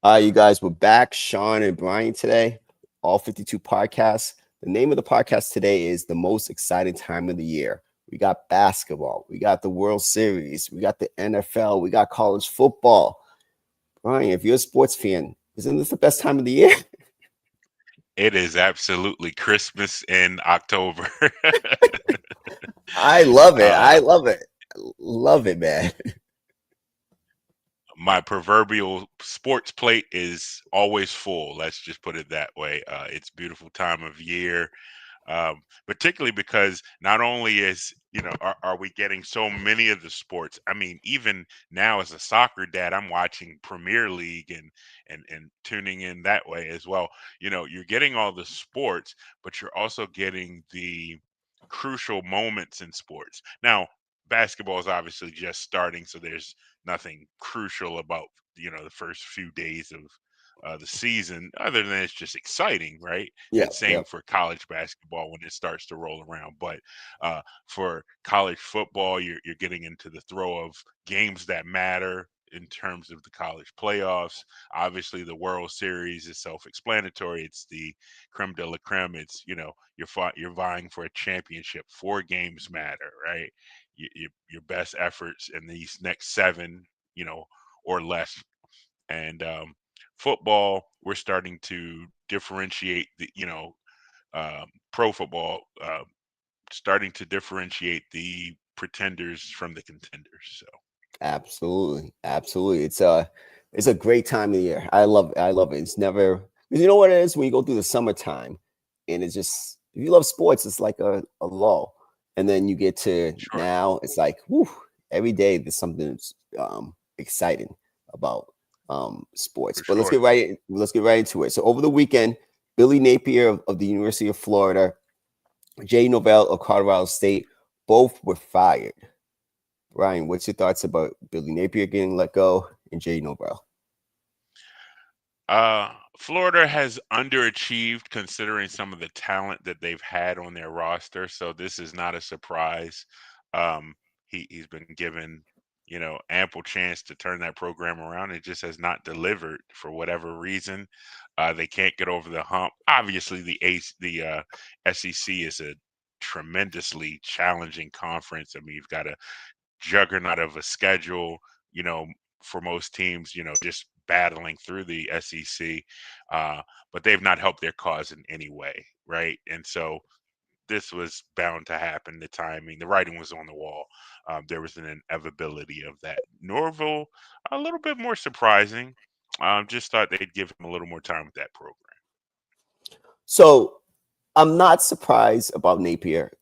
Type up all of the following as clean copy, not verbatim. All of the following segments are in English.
You guys, we're back, Sean and Brian today, all 52 podcasts. The name of the podcast today is The Most Exciting Time of the Year. We got basketball, we got the World Series, we got the NFL, we got college football. Brian, if you're a sports fan, isn't this the best time of the year? It is absolutely Christmas in October. I love it. I uh, love it. Love it, man. my proverbial sports plate is always full. Let's just put it that way. It's a beautiful time of year, particularly because not only are we getting so many of the sports. I mean, even now as a soccer dad, I'm watching Premier League and tuning in that way as well. You're getting all the sports, but you're also getting the crucial moments in sports. Now, basketball is obviously just starting, so there's nothing crucial about the first few days of the season, other than it's just exciting, right? Yeah, And yeah, same for college basketball when it starts to roll around. But for college football, you're getting into the throw of games that matter in terms of the college playoffs. Obviously, the World Series is self-explanatory. It's the creme de la creme. It's you're vying for a championship. Four games matter, right? Your best efforts in these next seven, or less. And football, we're starting to differentiate pro football, starting to differentiate the pretenders from the contenders. So absolutely, absolutely. It's a great time of the year. I love it. I love it. It's never, because you know what it is when you go through the summertime, and it's just if you love sports, it's like a lull, and then you get to sure, now, it's like whew, every day there's something that's exciting about sports. for But sure. let's get right into it. So over the weekend, Billy Napier of the University of Florida, Jay Novell of Colorado State, both were fired. Ryan, what's your thoughts about Billy Napier getting let go and Jay Novell? Florida has underachieved considering some of the talent that they've had on their roster, so this is not a surprise. He's been given, ample chance to turn that program around. It just has not delivered for whatever reason. They can't get over the hump. Obviously, the SEC is a tremendously challenging conference. I mean, you've got a juggernaut of a schedule, you know, for most teams, just battling through the SEC, but they've not helped their cause in any way, right? And so this was bound to happen. The timing, the writing was on the wall. There was an inevitability of that. Norville, a little bit more surprising. Just thought they'd give him a little more time with that program. So I'm not surprised about Napier.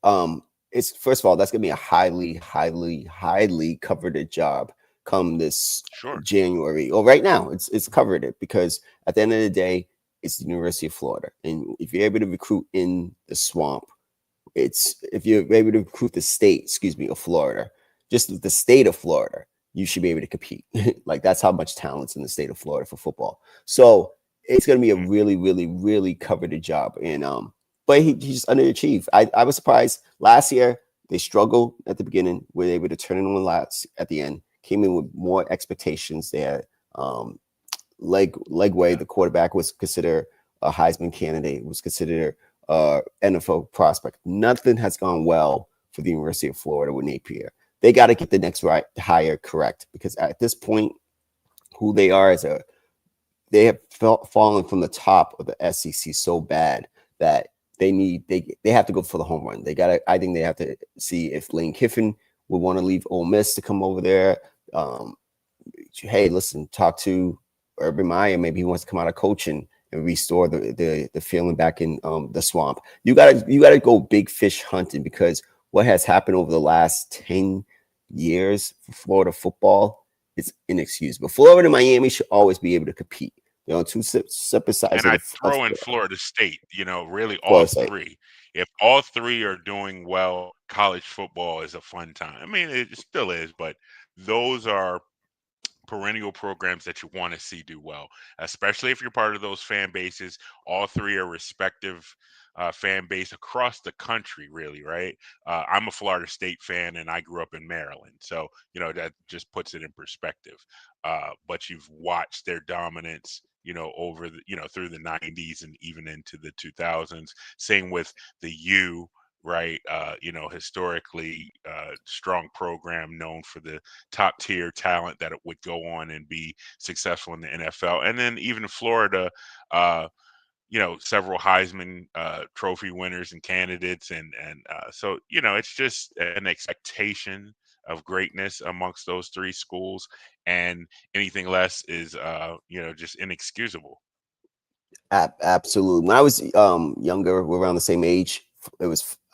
It's first of all, that's gonna be a highly, highly, highly coveted job come this Sure, January. Or right now, it's covered it because at the end of the day, it's the University of Florida, and if you're able to recruit in the swamp, it's if you're able to recruit the state, excuse me, of Florida, just the state of Florida, you should be able to compete. Like that's how much talent's in the state of Florida for football. So it's going to be a mm, really, really, really coveted job. And but he just underachieved. I was surprised last year. They struggled at the beginning, were able to turn it on last at the end. Came in with more expectations. They had Legway, yeah, the quarterback, was considered a Heisman candidate, was considered NFL prospect. Nothing has gone well for the University of Florida with Napier. They got to get the next right hire correct because at this point, who they are as a they have fallen from the top of the SEC so bad that they have to go for the home run. They got to. I think they have to see if Lane Kiffin would want to leave Ole Miss to come over there. Um, hey, listen, talk to Urban Meyer. Maybe he wants to come out of coaching and restore the feeling back in the swamp. You gotta go big fish hunting because what has happened over the last 10 years for Florida football is inexcusable. Florida and Miami should always be able to compete. They're on two separate sides and of I the throw in Florida State. Really all Florida side. three. If all three are doing well, college football is a fun time. I mean, it still is, but those are perennial programs that you want to see do well, especially if you're part of those fan bases. All three are respective fan base across the country, really, right? I'm a Florida State fan, and I grew up in Maryland, so that just puts it in perspective. But you've watched their dominance, over the through the 90s and even into the 2000s. Same with the U, right? Historically strong program known for the top tier talent that it would go on and be successful in the NFL. And then even Florida, uh, several Heisman Trophy winners and candidates, and so it's just an expectation of greatness amongst those three schools, and anything less is just inexcusable. Absolutely. When I was younger, we're around the same age.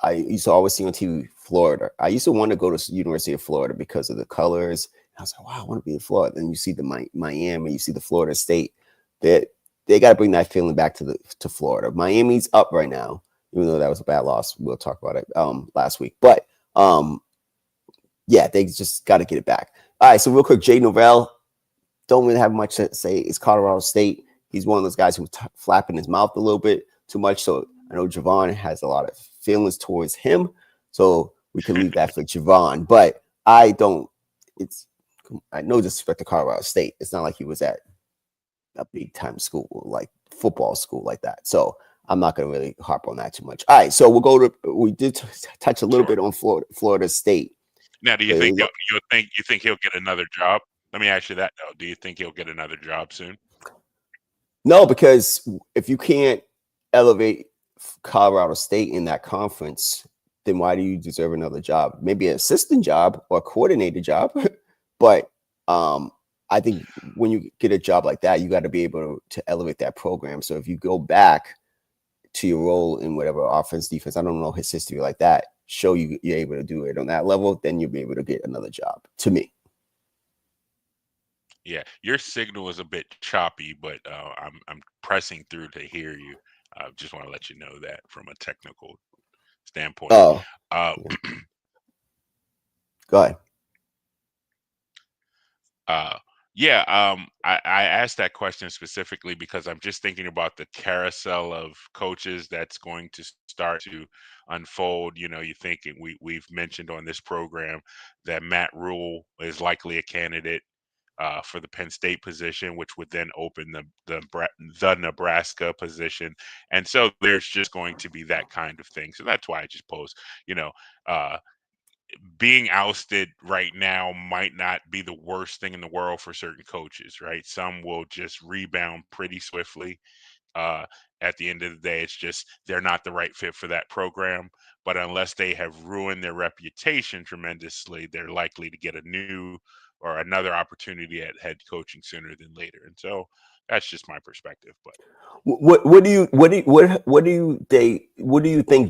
I used to always see on TV Florida. I used to want to go to University of Florida because of the colors. I was like, wow, I want to be in Florida. Then you see the Miami, you see the Florida State. That they got to bring that feeling back to Florida. Miami's up right now, even though that was a bad loss. We'll talk about it last week, but yeah, they just got to get it back. All right, so real quick, Jay Novell, don't really have much to say. It's Colorado State. He's one of those guys who's flapping his mouth a little bit too much. So I know Javon has a lot of feelings towards him. So we can leave that for Javon. But I don't. I no disrespect to Colorado State. It's not like he was at a big time school, like football school like that. So I'm not going to really harp on that too much. All right, so we'll go to. We did touch a little Sure. bit on Florida State. Now, do you think you think he'll get another job? Let me ask you that though. Do you think he'll get another job soon? No, because if you can't elevate Colorado State in that conference, then why do you deserve another job? Maybe an assistant job or a coordinator job. But I think when you get a job like that, you got to be able to elevate that program. So if you go back to your role in whatever offense, defense, I don't know his history like that, show you're able to do it on that level, then you'll be able to get another job, to me. Yeah, your signal is a bit choppy, but I'm pressing through to hear you. Just want to let you know that from a technical standpoint. Oh, Uh, yeah. Go ahead. uh, yeah, I asked that question specifically because I'm just thinking about the carousel of coaches that's going to start to unfold. You think we've mentioned on this program that Matt Rule is likely a candidate for the Penn State position, which would then open the Nebraska position, and so there's just going to be that kind of thing. So that's why I just pose, you know, uh, being ousted right now might not be the worst thing in the world for certain coaches, right? Some will just rebound pretty swiftly. Uh, at the end of the day, it's just they're not the right fit for that program. But unless they have ruined their reputation tremendously, they're likely to get a new or another opportunity at head coaching sooner than later. And so that's just my perspective. But what do you think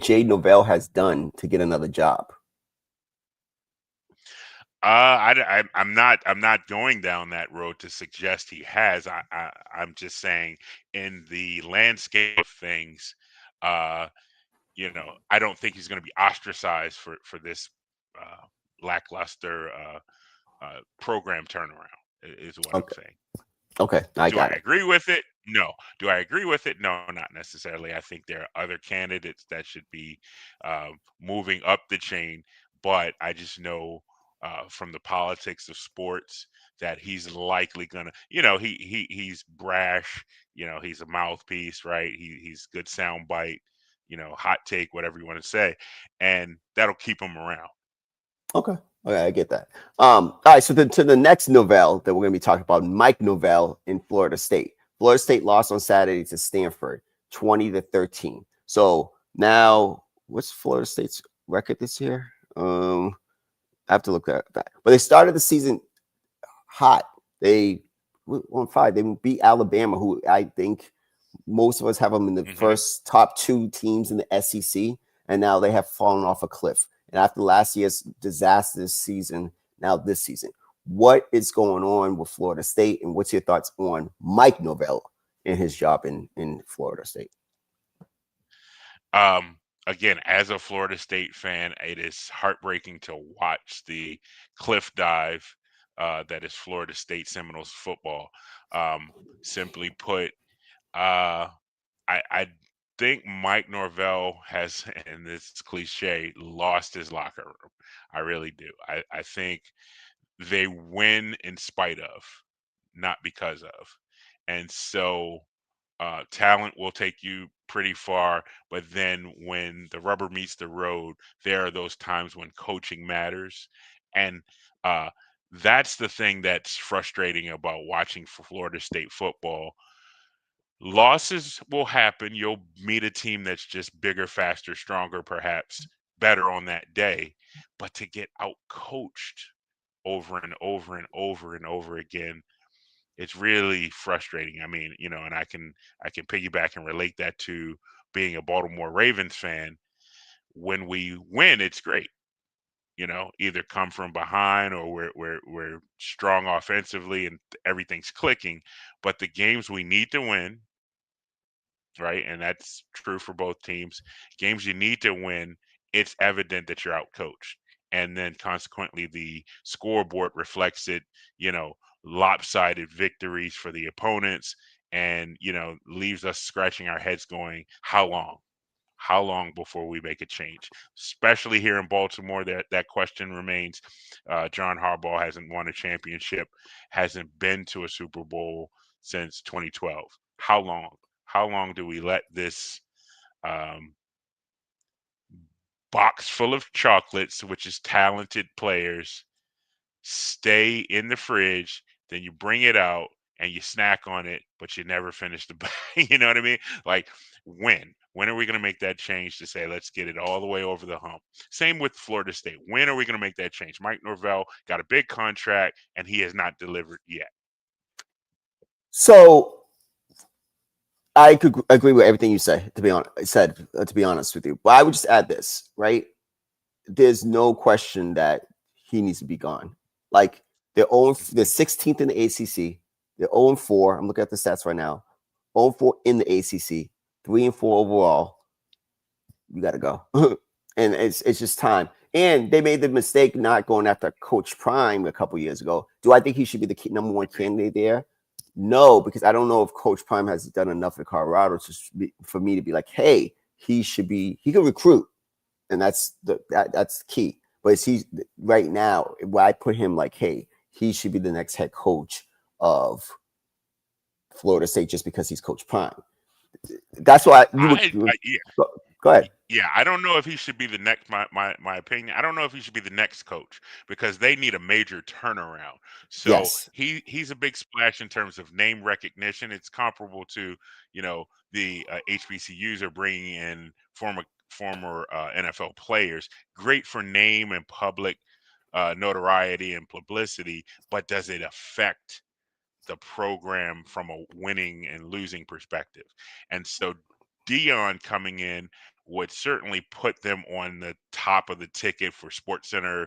Jay Novell has done to get another job? I'm not going down that road to suggest he has. I'm just saying in the landscape of things, uh, I don't think he's going to be ostracized for this uh, lackluster program turnaround. Is what I'm Okay, saying. okay, I Do I got it. agree with it? No. Do I agree with it? No, not necessarily. I think there are other candidates that should be moving up the chain, but I just know from the politics of sports that he's likely gonna, he's brash, he's a mouthpiece, right? He's good sound bite, hot take, whatever you want to say, and that'll keep him around. Okay. Okay, I get that. All right, so then to the next Novell that we're gonna be talking about, Mike Novell in Florida State. Florida State lost on Saturday to Stanford, 20-13. So now, what's Florida State's record this year? I have to look at that. But they started the season hot. They were on fire. They beat Alabama, who I think most of us have them in the Hmm. first top two teams in the SEC, and now they have fallen off a cliff. And after last year's disastrous season, now this season, what is going on with Florida State, and what's your thoughts on Mike Novell and his job in Florida State? Again, as a Florida State fan, it is heartbreaking to watch the cliff dive that is Florida State Seminoles football. Simply put, uh, I think Mike Norvell has, and this cliche, lost his locker room. I really do. I think they win in spite of, not because of. And so talent will take you pretty far, but then when the rubber meets the road, there are those times when coaching matters. And uh, that's the thing that's frustrating about watching Florida State football. Losses will happen. You'll meet a team that's just bigger, faster, stronger, perhaps better on that day. But to get out coached over and over and over and over again, it's really frustrating. I mean, and I can piggyback and relate that to being a Baltimore Ravens fan. When we win, it's great. Either come from behind or we're strong offensively and everything's clicking. But the games we need to win, right? And that's true for both teams. Games you need to win, it's evident that you're outcoached. And then consequently, the scoreboard reflects it, you know, lopsided victories for the opponents and, leaves us scratching our heads going, how long? How long before we make a change? Especially here in Baltimore, that question remains. John Harbaugh hasn't won a championship, hasn't been to a Super Bowl since 2012. How long? How long do we let this um, box full of chocolates, which is talented players, stay in the fridge? Then you bring it out and you snack on it, but you never finish the bag. You know what I mean? Like, when? When are we going to make that change to say, let's get it all the way over the hump? Same with Florida State. When are we going to make that change? Mike Norvell got a big contract and he has not delivered yet. So I could agree with everything you say. To be honest with you, but I would just add this, right? There's no question that he needs to be gone. Like they're 16th in the ACC. They're 0-4. I'm looking at the stats right now. 0-4 in the ACC. 3-4 overall. You got to go, and it's just time. And they made the mistake not going after Coach Prime a couple years ago. Do I think he should be the number one candidate there? No, because I don't know if Coach Prime has done enough in Colorado for me to be like, hey, he can recruit, and that's key. But is he right now? Where I put him like, hey, he should be the next head coach of Florida State just because he's Coach Prime. That's why Yeah. Go ahead. Yeah, I don't know if he should be the next. My opinion. I don't know if he should be the next coach because they need a major turnaround. So Yes. he's a big splash in terms of name recognition. It's comparable to the HBCUs are bringing in former NFL players. Great for name and public notoriety and publicity, but does it affect the program from a winning and losing perspective? And so Deion coming in would certainly put them on the top of the ticket for SportsCenter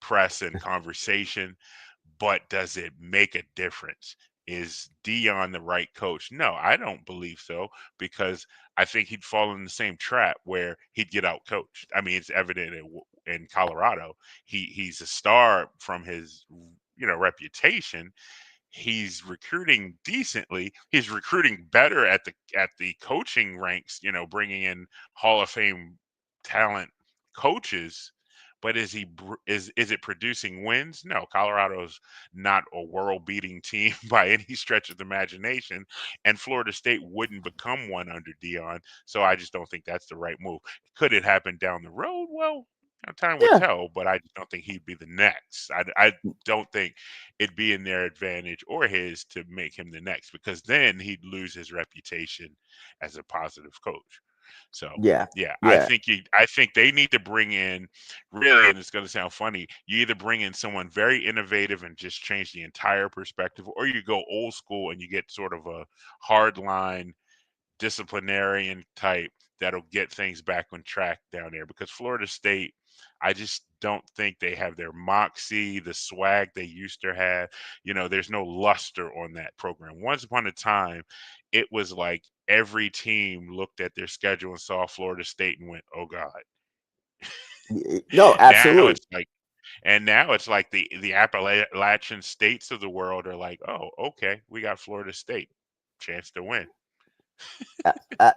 press and conversation. But does it make a difference? Is Deion the right coach? No, I don't believe so, because I think he'd fall in the same trap where he'd get out coached. I mean, it's evident in Colorado. He's a star from his reputation. He's recruiting decently. He's recruiting better at the coaching ranks, bringing in Hall of Fame talent coaches. But is it producing wins? No, Colorado's not a world-beating team by any stretch of the imagination, and Florida State wouldn't become one under Dion. So I just don't think that's the right move. Could it happen down the road? Well, time will Yeah. tell, but I just don't think he'd be the next. I don't think it'd be in their advantage or his to make him the next, because then he'd lose his reputation as a positive coach. So Yeah. yeah, Yeah. I think they need to bring in, really, and it's going to sound funny. You either bring in someone very innovative and just change the entire perspective, or you go old school and you get sort of a hard line disciplinarian type that'll get things back on track down there, because Florida State, I just don't think they have their moxie, the swag they used to have. There's no luster on that program. Once upon a time, it was like every team looked at their schedule and saw Florida State and went, "Oh God." No, Now absolutely. it's like And now it's like the Appalachian states of the world are like, oh, okay, we got Florida State, chance to win.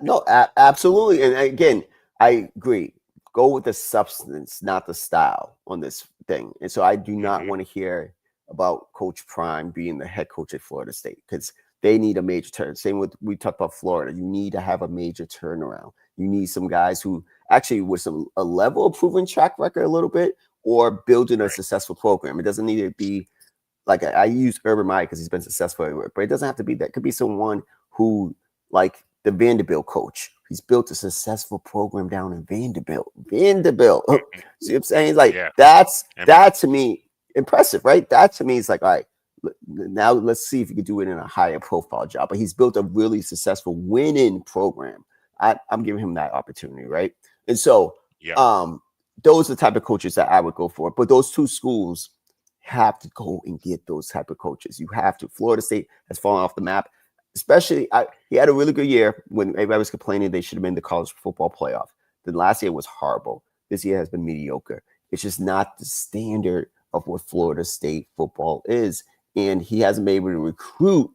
No, absolutely. And again, I agree. Go with the substance, not the style on this thing. And so I do not Hmm. want to hear about Coach Prime being the head coach at Florida State because they need a major turn. Same with we talked about Florida. You need to have a major turnaround. You need some guys who actually with a level of proven track record a little bit or building a Right. successful program. It doesn't need to be like I use Urban Meyer because he's been successful everywhere, but it doesn't have to be that. It could be someone who, like the Vanderbilt coach, he's built a successful program down in Vanderbilt. Vanderbilt. Hmm. See what I'm saying? Like Yeah. And that to me impressive, right? That to me is like, all right, now let's see if you can do it in a higher profile job. But he's built a really successful winning program. I'm giving him that opportunity, right? And so, yeah. um, those are the type of coaches that I would go for. But those two schools have to go and get those type of coaches. You have to. Florida State has fallen off the map. Especially, he had a really good year when everybody was complaining they should have been in the college football playoff. The last year was horrible. This year has been mediocre. It's just not the standard of what Florida State football is, and he hasn't been able to recruit.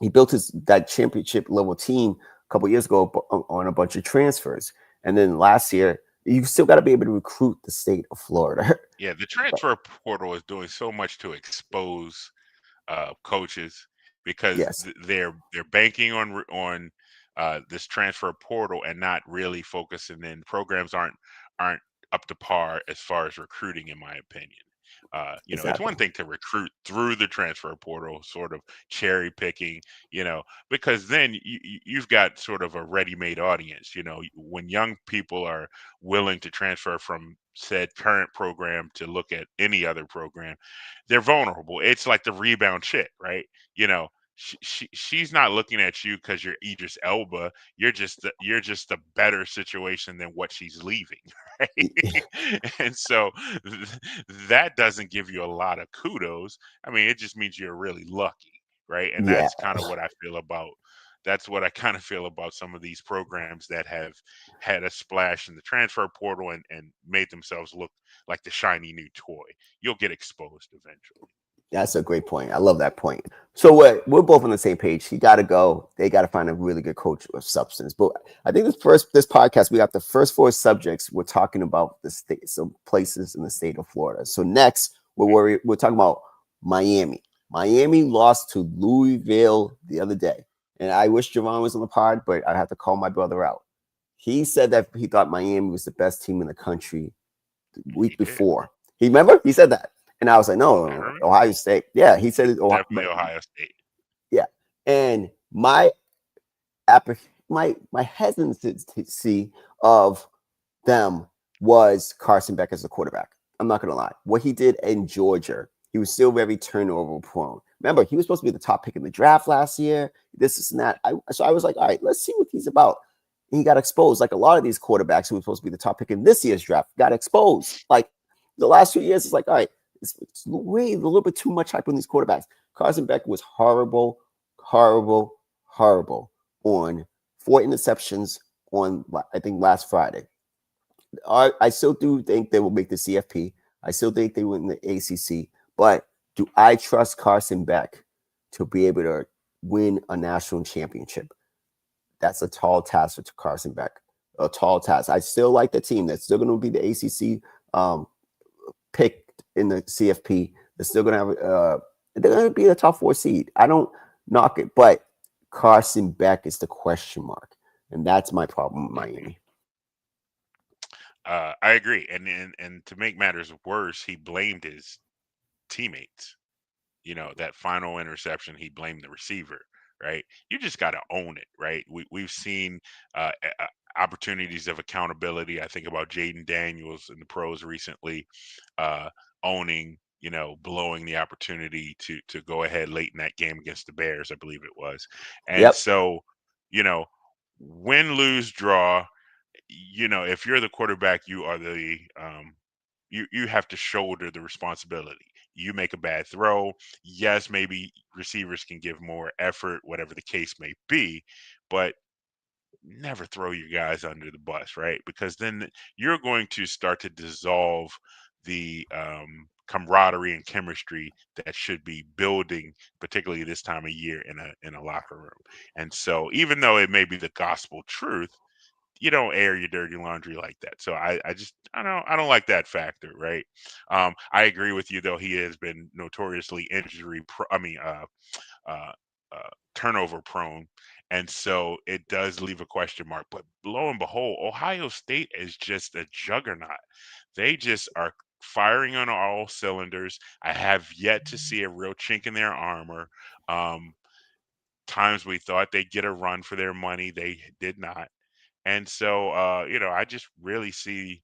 He built that championship level team a couple years ago on a bunch of transfers, and then last year you've still got to be able to recruit the state of Florida. Yeah. The transfer portal is doing so much to expose coaches because Yes, they're banking on this transfer portal and not really focusing in. Programs aren't up to par as far as recruiting, in my opinion. It's exactly. one thing to recruit through the transfer portal, sort of cherry picking, because then you've got sort of a ready-made audience. When young people are willing to transfer from said current program to look at any other program, they're vulnerable. It's like the rebound chick, right? You know, she's not looking at you because you're Idris Elba. You're just a better situation than what she's leaving, right? And so that doesn't give you a lot of kudos. I mean, it just means you're really lucky, right? And Yeah, that's what I kind of feel about some of these programs that have had a splash in the transfer portal and made themselves look like the shiny new toy. You'll get exposed eventually. that's a great point. I love that point. So we're both on the same page. He got to go. They got to find a really good coach of substance. But I think this podcast we got the first four subjects. We're talking about the state, some places in the state of Florida. So next we're talking about Miami. Miami lost to Louisville the other day, and I wish Javon was on the pod, but I have to call my brother out. He said that he thought Miami was the best team in the country the He week did. before. He remember he said that, and I was like, no, I no, no, remember. Ohio State. Yeah, he said it. Definitely Ohio State. Yeah, and my hesitancy of them was Carson Beck as a quarterback. I'm not gonna lie. What he did in Georgia, he was still very turnover prone. Remember, he was supposed to be the top pick in the draft last year. This and that. So I was like, all right, let's see what he's about. And he got exposed. Like a lot of these quarterbacks who were supposed to be the top pick in this year's draft got exposed. Like the last 2 years, it's like, all right, it's way a little bit too much hype on these quarterbacks. Carson Beck was horrible, horrible, horrible on 4 interceptions on I think last Friday. I still do think they will make the CFP. I still think they win the ACC. But do I trust Carson Beck to be able to win a national championship? That's a tall task for Carson Beck. A tall task. I still like the team. That's still going to be the ACC pick in the CFP. They're still going to have. They're going to be a top 4 seed. I don't knock it, but Carson Beck is the question mark, and that's my problem with Mhm. Miami. I agree, and to make matters worse, he blamed his teammates. That final interception, he blamed the receiver, right? You just got to own it, right? We've seen opportunities of accountability. I think about Jaden Daniels in the pros recently, uh, owning, blowing the opportunity to go ahead late in that game against the Bears, I believe it was. And Yep. so, you know, win, lose, draw. If you're the quarterback, you have to shoulder the responsibility. You make a bad throw, yes, maybe receivers can give more effort, whatever the case may be, but never throw your guys under the bus, right? Because then you're going to start to dissolve the camaraderie and chemistry that should be building, particularly this time of year in a locker room. And so, even though it may be the gospel truth, you don't air your dirty laundry like that. So I don't like that factor, right? I agree with you though. He has been notoriously uh, turnover prone. And so it does leave a question mark. But lo and behold, Ohio State is just a juggernaut. They just are firing on all cylinders. I have yet to see a real chink in their armor. Um, Times we thought they'd get a run for their money, they did not. And so, I just really see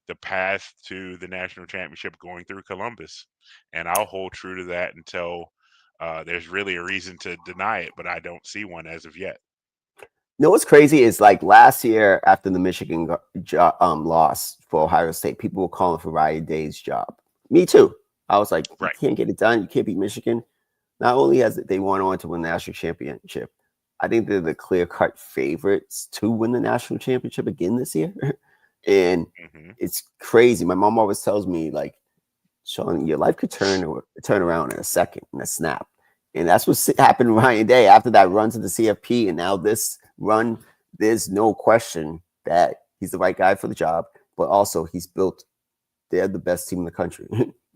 the path to the national championship going through Columbus, and I'll hold true to that until there's really a reason to deny it. But I don't see one as of yet. You know what's crazy is like last year after the Michigan loss for Ohio State, people were calling for Ryan Day's job. Me too. I was like, you Right. can't get it done. You can't beat Michigan. Not only has they won on to win the national championship, I think they're the clear-cut favorites to win the national championship again this year. And hmm it's crazy. My mom always tells me, like, Sean, your life could turn around in a second, in a snap. And that's what happened to Ryan Day after that run to the CFP. And now this run, there's no question that he's the right guy for the job. But also, they're the best team in the country.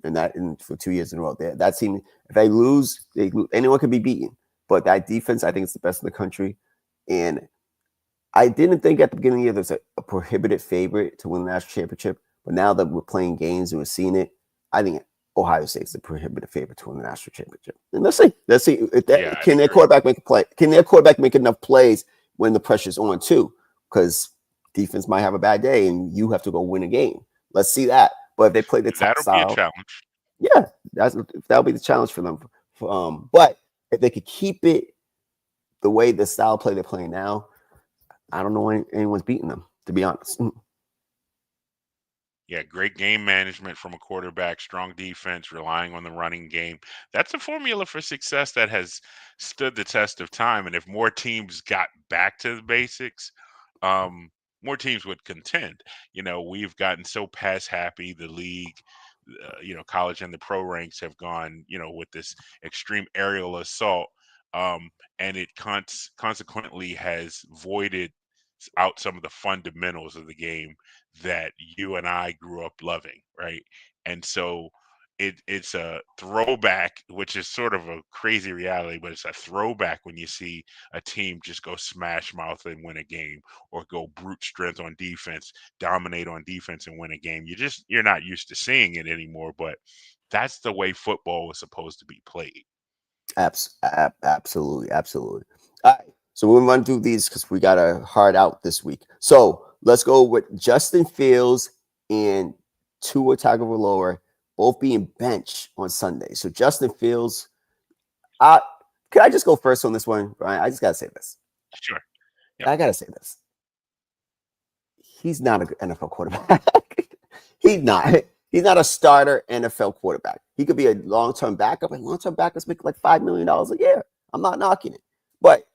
And for 2 years in a row. That team, if they lose, anyone can be beaten. But that defense, I think it's the best in the country. And I didn't think at the beginning of the year there's a prohibited favorite to win the national championship. But now that we're playing games and we're seeing it, I think Ohio State's the prohibited favorite to win the national championship. And let's see. If Yeah, can their quarterback make a play? Can their quarterback make enough plays when the pressure's on too? Because defense might have a bad day and you have to go win a game. Let's see that. But if they play the top that'll be a style, challenge. yeah, that'll be the challenge for them. But if they could keep it the way the style play they're playing now, I don't know anyone's beating them, to be honest. Yeah, great game management from a quarterback, strong defense, relying on the running game. That's a formula for success that has stood the test of time. And if more teams got back to the basics, um, more teams would contend. We've gotten so pass happy. The league, college and the pro ranks have gone, with this extreme aerial assault, and it consequently has voided out some of the fundamentals of the game that you and I grew up loving, right? And so it's a throwback, which is sort of a crazy reality, but it's a throwback when you see a team just go smash mouth and win a game, or go brute strength on defense, dominate on defense and win a game. You're not used to seeing it anymore, but that's the way football was supposed to be played. Absolutely. All right. So we'll run through these because we got a hard out this week. So let's go with Justin Fields and Tua Tagovailoa both being benched on Sunday. So Justin Fields, can I just go first on this one, Brian? I just gotta say this. Sure. Yep. I gotta say this. He's not an NFL quarterback. He's not. He's not a starter NFL quarterback. He could be a long-term backup, and long-term backups make like $5 million a year. I'm not knocking it. But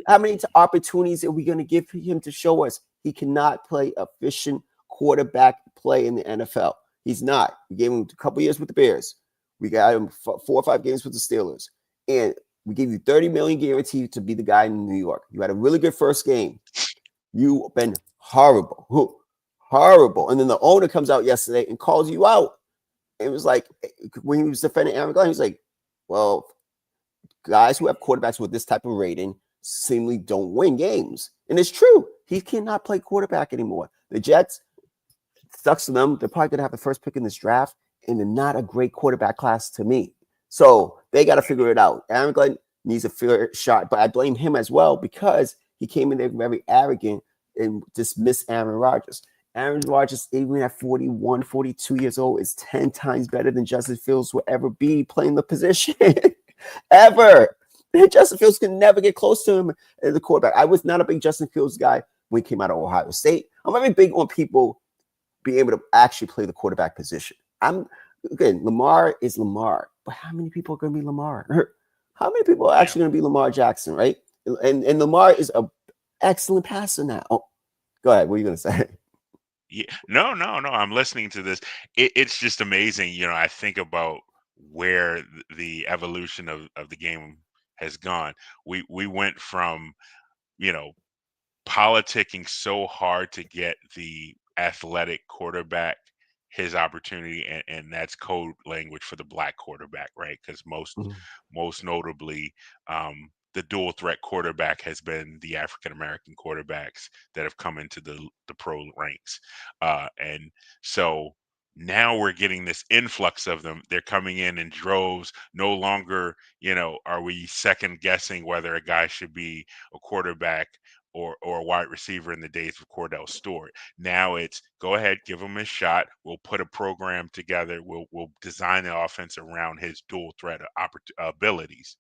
how many opportunities are we going to give him to show us he cannot play efficient quarterback play in the NFL? He's not. We gave him a couple years with the Bears. We got him 4 or 5 games with the Steelers. And we gave you $30 million guaranteed to be the guy in New York. You had a really good first game. You've been horrible. Horrible. And then the owner comes out yesterday and calls you out. It was like, when he was defending Aaron Glenn, he was like, well, guys who have quarterbacks with this type of rating seemingly don't win games. And it's true. He cannot play quarterback anymore. The Jets, sucks to them. They're probably going to have the first pick in this draft, and they're not a great quarterback class to me. So they got to figure it out. Aaron Glenn needs a fair shot, but I blame him as well because he came in there very arrogant and dismissed Aaron Rodgers. Aaron Rodgers, even at 41, 42 years old, is 10 times better than Justin Fields will ever be playing the position. Ever. Justin Fields can never get close to him as the quarterback. I was not a big Justin Fields guy when he came out of Ohio State. I'm very big on people being able to actually play the quarterback position. Lamar is Lamar, but how many people are going to be Lamar? How many people are actually going to be Lamar Jackson, right? And Lamar is an excellent passer now. Oh, go ahead. What are you going to say? Yeah, no, no, no. I'm listening to this. It's just amazing. I think about where the evolution of the game has gone. We went from you know politicking so hard to get the athletic quarterback his opportunity, and that's code language for the black quarterback, right? Because Mhm. most notably, the dual threat quarterback has been the African American quarterbacks that have come into the pro ranks, and so now we're getting this influx of them. They're coming in droves. No longer, are we second guessing whether a guy should be a quarterback or a wide receiver in the days of Cordell Stewart. Now it's go ahead, give him a shot. We'll put a program together. We'll design the offense around his dual threat abilities.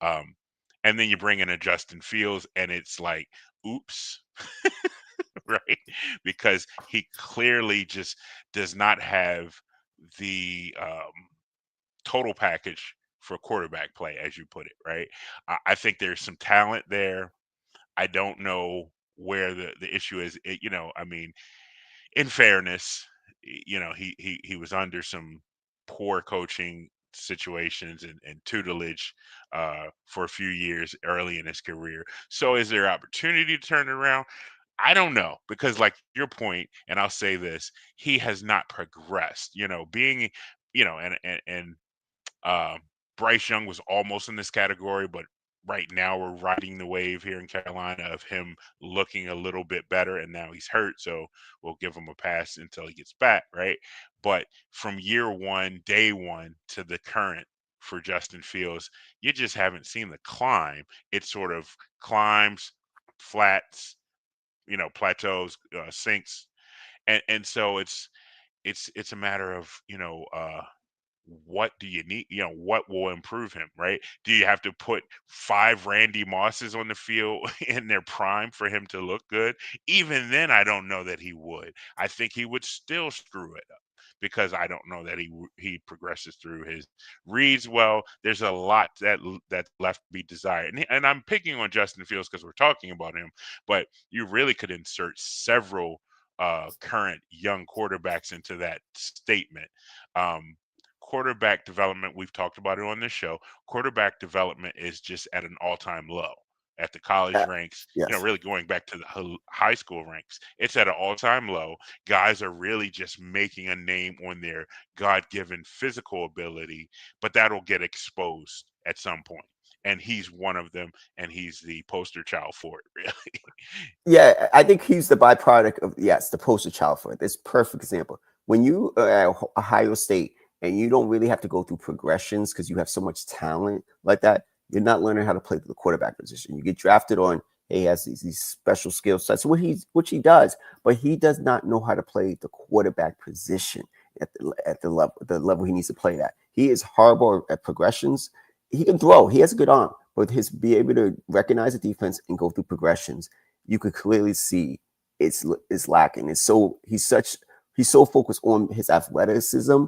Um, and then you bring in a Justin Fields, and it's like, oops, right? Because he clearly just does not have the total package for quarterback play, as you put it, right? I think there's some talent there. I don't know where the issue is. I mean, in fairness, he was under some poor coaching situations and tutelage for a few years early in his career. So is there opportunity to turn it around? I don't know, because like your point, and I'll say this, he has not progressed. Being, and uh, Bryce Young was almost in this category, but right now we're riding the wave here in Carolina of him looking a little bit better, and now he's hurt, so we'll give him a pass until he gets back, right? But from year one, day one to the current for Justin Fields, you just haven't seen the climb. It sort of climbs, flats, plateaus, sinks, and so it's a matter of what do you need? What will improve him, right? Do you have to put five Randy Mosses on the field in their prime for him to look good? Even then, I don't know that he would. I think he would still screw it up because I don't know that he progresses through his reads well. There's a lot that's left to be desired, and I'm picking on Justin Fields because we're talking about him, but you really could insert several current young quarterbacks into that statement. Um, Quarterback development, we've talked about it on this show. Quarterback development is just at an all-time low at the college Uh, ranks, yes. really going back to the high school ranks. It's at an all-time low. Guys are really just making a name on their God-given physical ability, but that'll get exposed at some point. And he's one of them, and he's the poster child for it, really. Yeah, I think he's the byproduct of, yes, the poster child for it. This perfect example. When you are at Ohio State and you don't really have to go through progressions because you have so much talent like that, you're not learning how to play the quarterback position. You get drafted on, hey, he has these special skill sets, which he does, but he does not know how to play the quarterback position at the level he needs to play at. He is horrible at progressions. He can throw. He has a good arm, but his be able to recognize the defense and go through progressions, you could clearly see it's lacking. It's so he's so focused on his athleticism.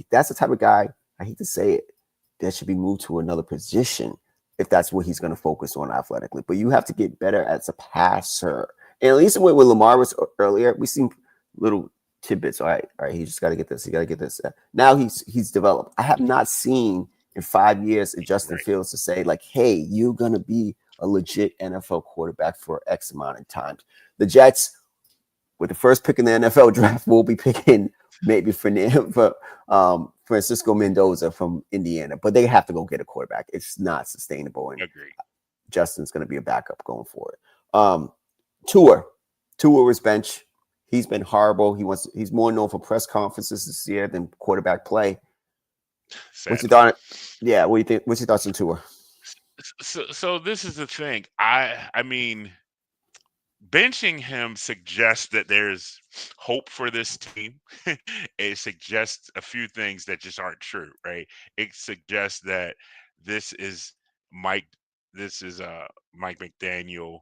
That's the type of guy, I hate to say it, that should be moved to another position if that's what he's going to focus on athletically. But you have to get better as a passer. And at least when Lamar was earlier, we seen little tidbits. All right, he just got to get this. He got to get this. Now he's developed. I have not seen in 5 years of Justin Right. Fields to say like, hey, you're gonna be a legit NFL quarterback for X amount of times. The Jets, with the first pick in the NFL draft, will be picking maybe for Francisco Mendoza from Indiana, but they have to go get a quarterback. It's not sustainable, and Agreed. Justin's going to be a backup going forward. Tua, Tua was bench. He's been horrible. He's more known for press conferences this year than quarterback play. What's your Sadly. thought? Yeah, what do you think? What's your thoughts on Tua? So this is the thing. I mean, benching him suggests that there's hope for this team. It suggests a few things that just aren't true, right? It suggests that this is Mike this is Mike McDaniel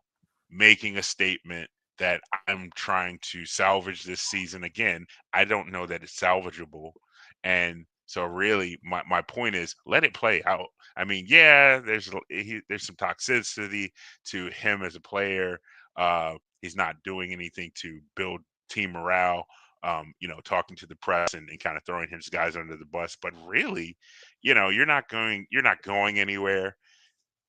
making a statement that I'm trying to salvage this season again. I don't know that it's salvageable. And so really my point is let it play out. I mean, yeah, there's some toxicity to him as a player. He's not doing anything to build team morale, talking to the press and kind of throwing his guys under the bus. But really, you're not going anywhere.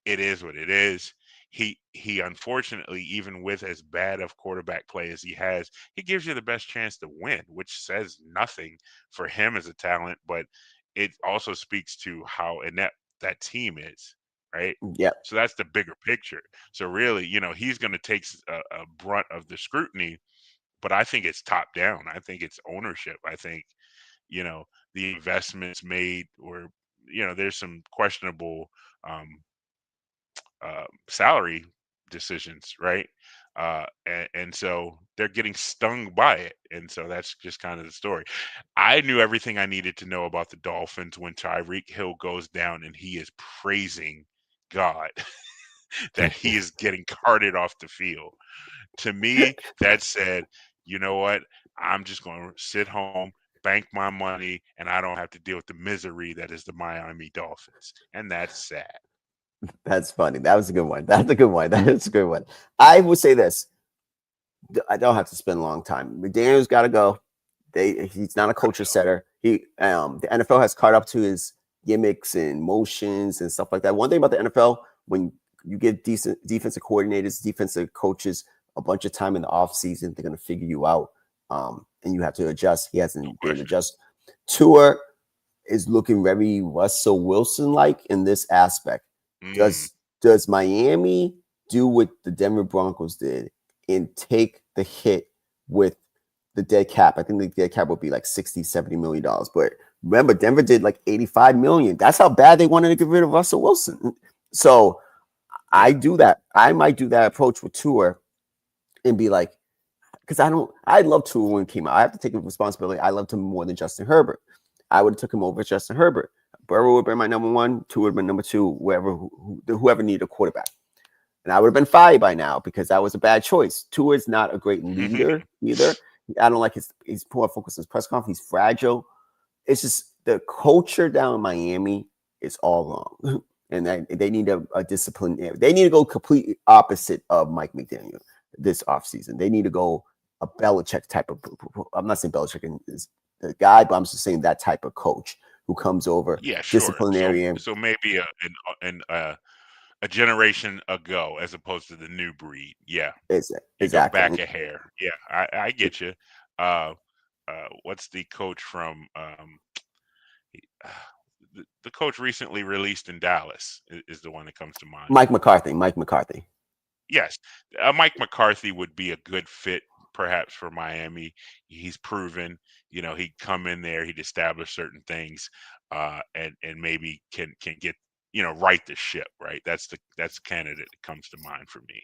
It is what it is. He unfortunately, even with as bad of quarterback play as he has, he gives you the best chance to win, which says nothing for him as a talent, but it also speaks to how inept that team is, right? Yeah, So that's the bigger picture. So really, he's going to take a brunt of the scrutiny, but I think it's top down. I think it's ownership. I think, you know, the investments made, or there's some questionable um, salary decisions, right? And so they're getting stung by it, and so that's just kind of the story. I knew everything I needed to know about the Dolphins when Tyreek Hill goes down and he is praising God that he is getting carted off the field. To me, that said, you know what? I'm just going to sit home, bank my money, and I don't have to deal with the misery that is the Miami Dolphins, and that's sad. that's funny. That was a good one. That's a good one. That is a good one. I would say this. I don't have to spend a long time. McDaniel's got to go. He's not a culture setter. The NFL has caught up to his gimmicks and motions and stuff like that. One thing about the NFL, when you give decent defensive coordinators, defensive coaches a bunch of time in the offseason, they're going to figure you out, and you have to adjust. He hasn't been adjusted. Tua is looking very Russell Wilson like in this aspect. Does Miami do what the Denver Broncos did and take the hit with the dead cap? I think the dead cap would be like $60-70 million. But remember, Denver did like 85 million. That's how bad they wanted to get rid of Russell Wilson. So I do that. I might do that approach with Tua and be like, because I love Tua when he came out. I have to take responsibility. I loved him more than Justin Herbert. I would have took him over Justin Herbert. Burrow would have been my number one, Tua would have been number two, whoever needed a quarterback. And I would have been fired by now because that was a bad choice. Tua is not a great leader either. I don't like his poor focus on his press conference. He's fragile. It's just the culture down in Miami is all wrong. And they need a discipline. They need to go complete opposite of Mike McDaniel this offseason. They need to go a Belichick type of, I'm not saying Belichick is the guy, but I'm just saying that type of coach who comes over, disciplinarian. So maybe a generation ago, as opposed to the new breed. Yeah, exactly. Back a hair. Yeah, I get you. What's the coach from? The coach recently released in Dallas is the one that comes to mind. Mike McCarthy. Yes, Mike McCarthy would be a good fit, perhaps, for Miami. He's proven, he'd come in there, he'd establish certain things, and maybe can get right the ship. Right, that's the candidate that comes to mind for me.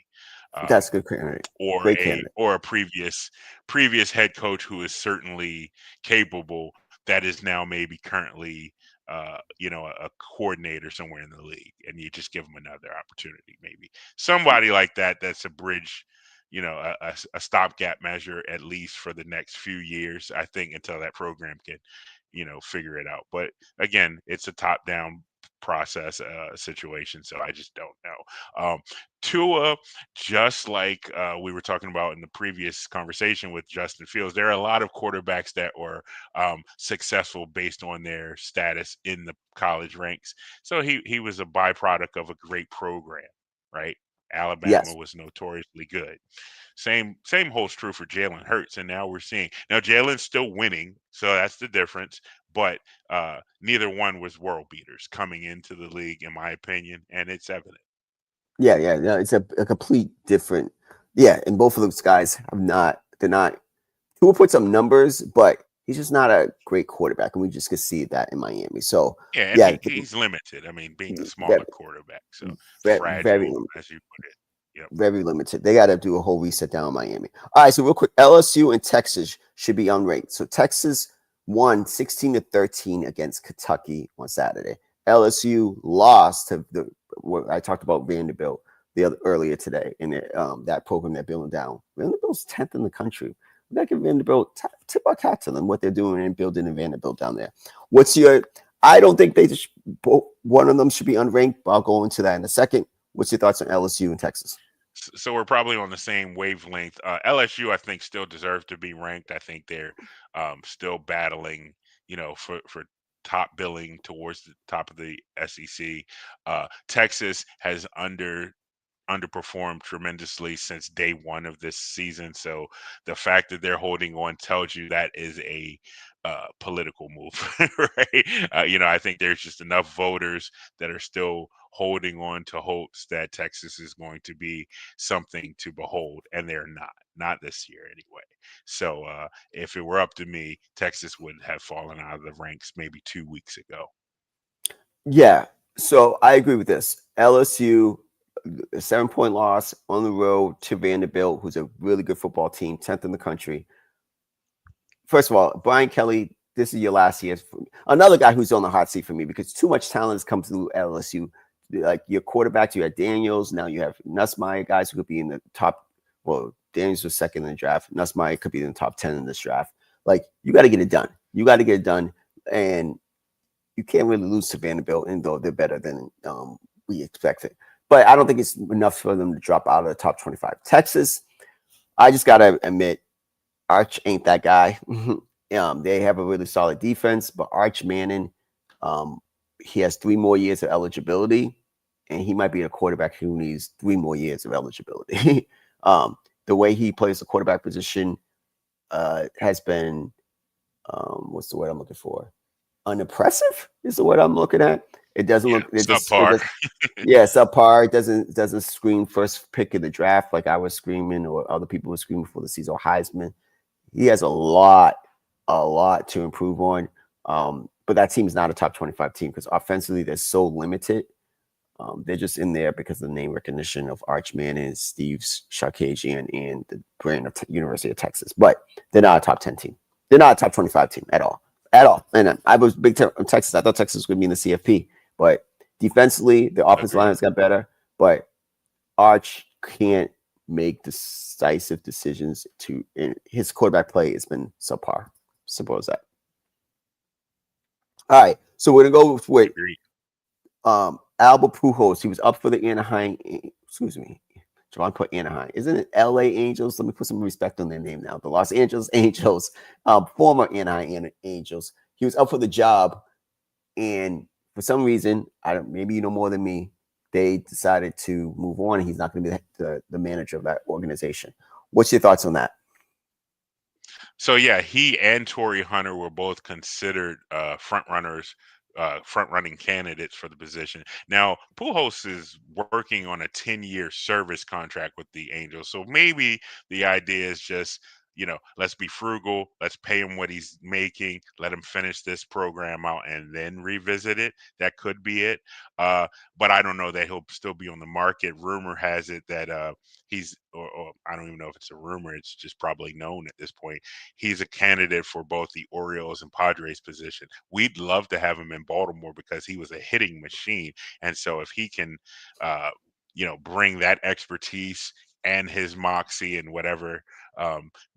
That's a good candidate. Or a previous head coach who is certainly capable, that is now maybe currently a coordinator somewhere in the league, and you just give them another opportunity. Maybe somebody like that. That's a bridge, a stopgap measure, at least for the next few years, I think, until that program can, figure it out. But again, it's a top-down process situation, so I just don't know. Tua, just like we were talking about in the previous conversation with Justin Fields, there are a lot of quarterbacks that were successful based on their status in the college ranks. So he was a byproduct of a great program, right? Alabama was notoriously good. Same holds true for Jalen Hurts, and now we're seeing Jalen's still winning, so that's the difference. But neither one was world beaters coming into the league, in my opinion, and it's evident. Yeah, it's a complete different. Yeah, and both of those guys they're not. Tua put some numbers, but he's just not a great quarterback, and we just could see that in Miami. So he's limited. I mean, being a smaller quarterback, so fragile, very as you put it. Yep. Very limited. They got to do a whole reset down in Miami. All right, so real quick, LSU and Texas should be unranked. So Texas won 16-13 against Kentucky on Saturday. LSU lost to I talked about Vanderbilt earlier today in that program they're building down. Vanderbilt's 10th in the country. We got to give Vanderbilt tip our hat to them, what they're doing and building in Vanderbilt down there. I don't think one of them should be unranked, but I'll go into that in a second. What's your thoughts on LSU and Texas? So we're probably on the same wavelength. LSU, I think, still deserves to be ranked. I think they're still battling, for top billing towards the top of the SEC. Texas has underperformed tremendously since day one of this season. So the fact that they're holding on tells you that is a political move, right? I think there's just enough voters that are still holding on to hopes that Texas is going to be something to behold, and they're not this year anyway. So if it were up to me, Texas would have fallen out of the ranks maybe 2 weeks ago. Yeah. So I agree with this. LSU, a 7-point loss on the road to Vanderbilt, who's a really good football team, 10th in the country. First of all, Brian Kelly, this is your last year. Another guy who's on the hot seat for me because too much talent has come through LSU. Like your quarterback, you had Daniels. Now you have Nussmeier, guys who could be in the top. Well, Daniels was second in the draft. Nussmeier could be in the top 10 in this draft. Like, you got to get it done. You got to get it done. And you can't really lose to Vanderbilt, and though they're better than we expected. But I don't think it's enough for them to drop out of the top 25. Texas, I just got to admit, Arch ain't that guy. They have a really solid defense, but Arch Manning, he has 3 more years of eligibility, and he might be a quarterback who needs 3 more years of eligibility. The way he plays the quarterback position has been, what's the word I'm looking for? Unimpressive is the word I'm looking at. It doesn't look. It subpar. Subpar. It doesn't scream first pick of the draft like I was screaming or other people were screaming for the season. Heisman. He has a lot to improve on. But that team is not a top 25 team because offensively they're so limited. They're just in there because of the name recognition of Arch Manning, Steve Sarkisian, and the brand of University of Texas. But they're not a top 10 team. They're not a top 25 team at all. And I was big Texas. I thought Texas was going to be in the CFP. But defensively, the offensive line has got better. But Arch can't make decisive decisions and his quarterback play has been subpar. Simple as that. All right. So we're going to go with Albert Pujols. He was up for the Anaheim. Excuse me. Javon put Anaheim. Isn't it LA Angels? Let me put some respect on their name now. The Los Angeles Angels, former Anaheim Angels. He was up for the job. And for some reason, maybe you know more than me, they decided to move on. And he's not going to be the manager of that organization. What's your thoughts on that? So, yeah, he and Torrey Hunter were both considered front-running candidates for the position. Now, Pujols is working on a 10-year service contract with the Angels. So maybe the idea is just, let's be frugal. Let's pay him what he's making. Let him finish this program out and then revisit it. That could be it. But I don't know that he'll still be on the market. Rumor has it that he's, or I don't even know if it's a rumor. It's just probably known at this point. He's a candidate for both the Orioles and Padres position. We'd love to have him in Baltimore because he was a hitting machine. And so if he can, bring that expertise and his moxie and whatever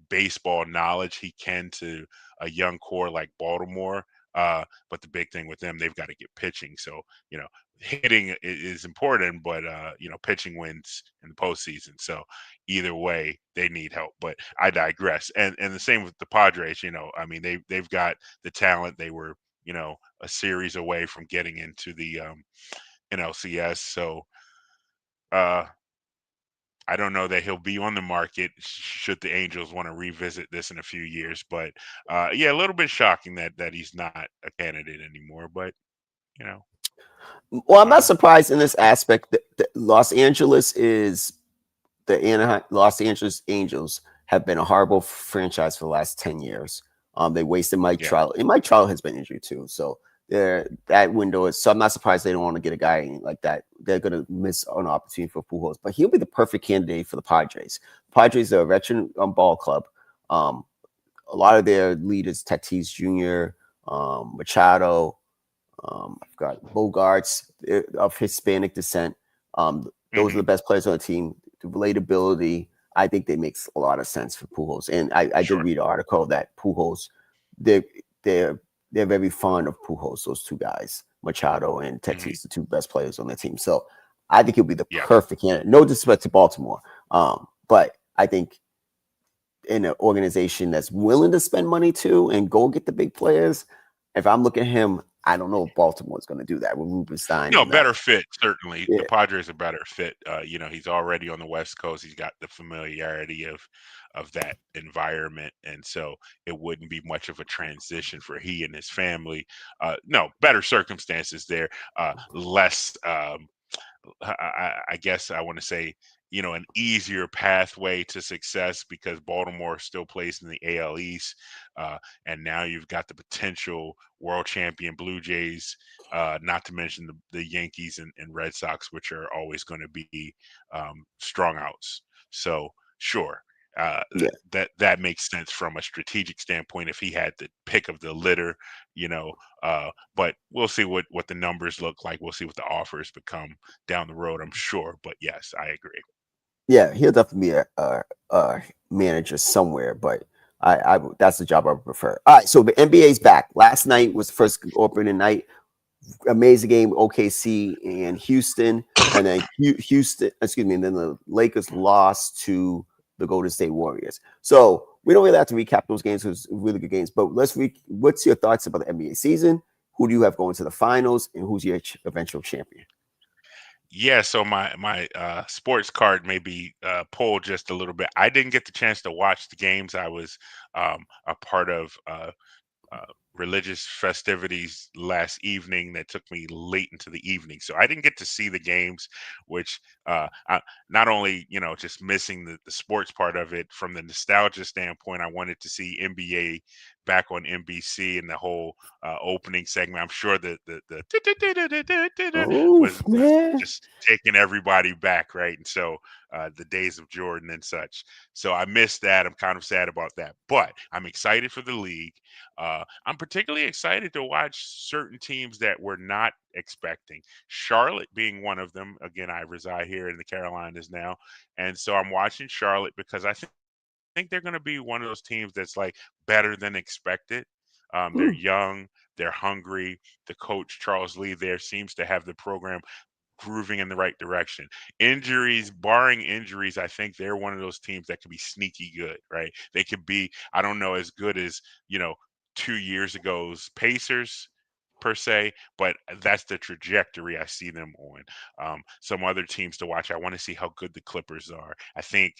baseball knowledge he can to a young core like Baltimore. But the big thing with them, they've got to get pitching. So, hitting is important, but, pitching wins in the postseason. So either way, they need help. But I digress. And the same with the Padres, they've got the talent. They were, a series away from getting into the NLCS. So, I don't know that he'll be on the market should the Angels want to revisit this in a few years. But a little bit shocking that he's not a candidate anymore. But well, I'm not surprised in this aspect that Los Angeles Angels have been a horrible franchise for the last 10 years. They wasted Mike Trout, and Mike Trout has been injured too. So that window is. So I'm not surprised they don't want to get a guy like that. They're going to miss an opportunity for Pujols, but he'll be the perfect candidate for the Padres. Padres are a veteran ball club. A lot of their leaders, Tatis Jr., Machado, I've got Bogarts of Hispanic descent. Those are the best players on the team. The relatability, I think they makes a lot of sense for Pujols. And I did read an article that Pujols, they're very fond of Pujols, those two guys, Machado and Tatis, the two best players on the team. So I think he'll be the perfect candidate. No disrespect to Baltimore, But I think in an organization that's willing to spend money too and go get the big players, if I'm looking at him, I don't know if Baltimore's going to do that with Rubenstein No, and that. better fit, certainly. Yeah, The Padres are better fit. He's already on the West Coast. He's got the familiarity of that environment, and so it wouldn't be much of a transition for he and his family. No, better circumstances there. Less I guess I want to say, an easier pathway to success because Baltimore still plays in the AL East. And now you've got the potential world champion Blue Jays, not to mention the Yankees and Red Sox, which are always going to be strong outs. So, sure. yeah, That makes sense from a strategic standpoint if he had the pick of the litter, you know. But we'll see what the numbers look like. We'll see what the offers become down the road, I'm sure. But yes, I agree. yeah. He'll definitely be a manager somewhere, but that's the job I would prefer. All right, so the NBA's back. Last night was the first opening night. Amazing game, OKC and Houston, and then Houston, excuse me, and then the Lakers lost to the Golden State Warriors. So we don't really have to recap those games. It was really good games, but what's your thoughts about the NBA season? Who do you have going to the finals, and who's your eventual champion? Yeah, so my sports card may be pulled just a little bit. I didn't get the chance to watch the games. I was a part of uh, religious festivities last evening that took me late into the evening. So I didn't get to see the games, which not only, just missing the sports part of it from the nostalgia standpoint, I wanted to see NBA back on NBC and the whole opening segment. I'm sure the Oh was man, just taking everybody back, right? And so the days of Jordan and such. So I missed that. I'm kind of sad about that, but I'm excited for the league. I'm particularly excited to watch certain teams that we're not expecting. Charlotte being one of them. Again, I reside here in the Carolinas now, and so I'm watching Charlotte because I think they're going to be one of those teams that's like better than expected. They're mm. young, they're hungry. The coach Charles Lee there seems to have the program grooving in the right direction. Injuries, barring injuries, I think they're one of those teams that could be sneaky good, right? They could be, I don't know, as good as, 2 years ago's Pacers per se, but that's the trajectory I see them on. Some other teams to watch. I want to see how good the Clippers are. I think,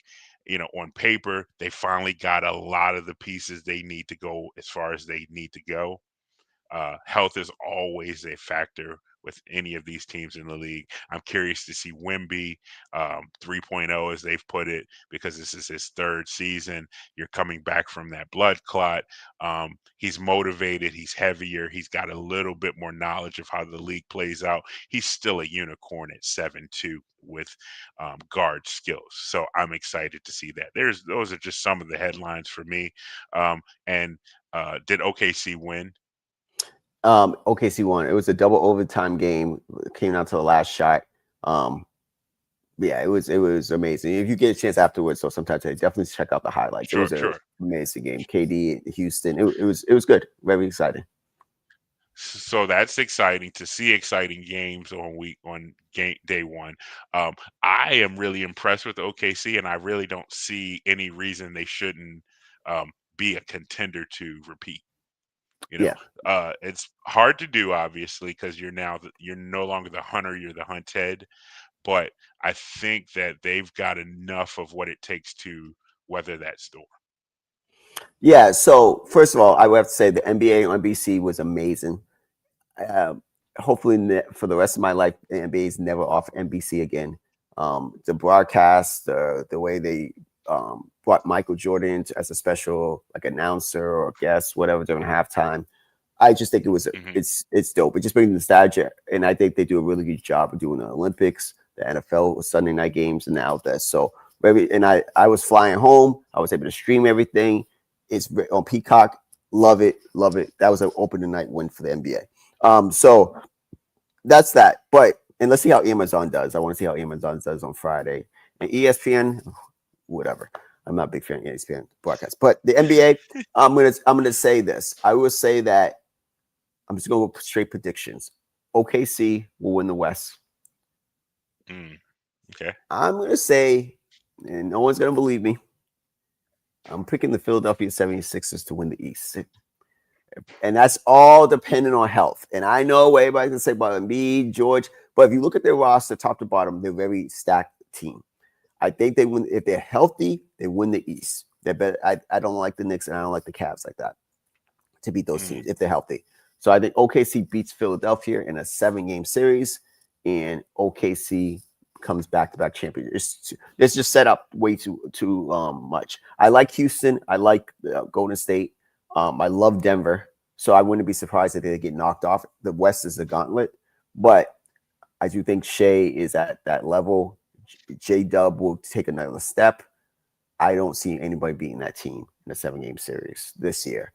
on paper, they finally got a lot of the pieces they need to go as far as they need to go. Health is always a factor with any of these teams in the league. I'm curious to see Wimby 3.0, as they've put it, because this is his third season. You're coming back from that blood clot. He's motivated. He's heavier. He's got a little bit more knowledge of how the league plays out. He's still a unicorn at 7'2" with guard skills. So I'm excited to see that. Those are just some of the headlines for me. And did OKC win? OKC won. It was a double overtime game. It came down to the last shot. Um, yeah, it was amazing. If you get a chance afterwards, so sometimes I definitely check out the highlights. It Sure, was an sure. amazing game. KD, Houston. It was good. Very exciting. So that's exciting to see exciting games on game day one. Um, I am really impressed with OKC, and I really don't see any reason they shouldn't be a contender to repeat. You know, Yeah. it's hard to do, obviously, because you're no longer the hunter, you're the hunted. But I think that they've got enough of what it takes to weather that storm. Yeah. So first of all, I would have to say the NBA on NBC was amazing. Uh, Hopefully for the rest of my life, the NBA is never off NBC again. The broadcast, the way they brought Michael Jordan as a special like announcer or guest, whatever during halftime. I just think Hmm. it's dope. It just brings nostalgia, and I think they do a really good job of doing the Olympics, the NFL Sunday night games, and now this. So and I was flying home. I was able to stream everything. It's on Peacock. Love it, love it. That was an opening night win for the NBA. So that's that. But and let's see how Amazon does. I want to see how Amazon does on Friday and ESPN. Whatever. I'm not a big fan of ESPN broadcast, but the NBA. I'm gonna say this. I will say that I'm just going with straight predictions. OKC will win the West. Mm, okay. I'm going to say and no one's gonna believe me. I'm picking the Philadelphia 76ers to win the East. And that's all dependent on health. And I know what everybody's gonna say about Embiid, George, but if you look at their roster, top to bottom, they're a very stacked team. I think they win if they're healthy. They win the East. They're better. I don't like the Knicks and I don't like the Cavs like that to beat those teams if they're healthy. So I think OKC beats Philadelphia in a 7-game series, and OKC comes back-to-back champion. It's just set up way too much. I like Houston. I like Golden State. I love Denver. So I wouldn't be surprised if they get knocked off. The West is a gauntlet, but I do think Shea is at that level. J-Dub will take another step. I don't see anybody beating that team in a 7-game series this year.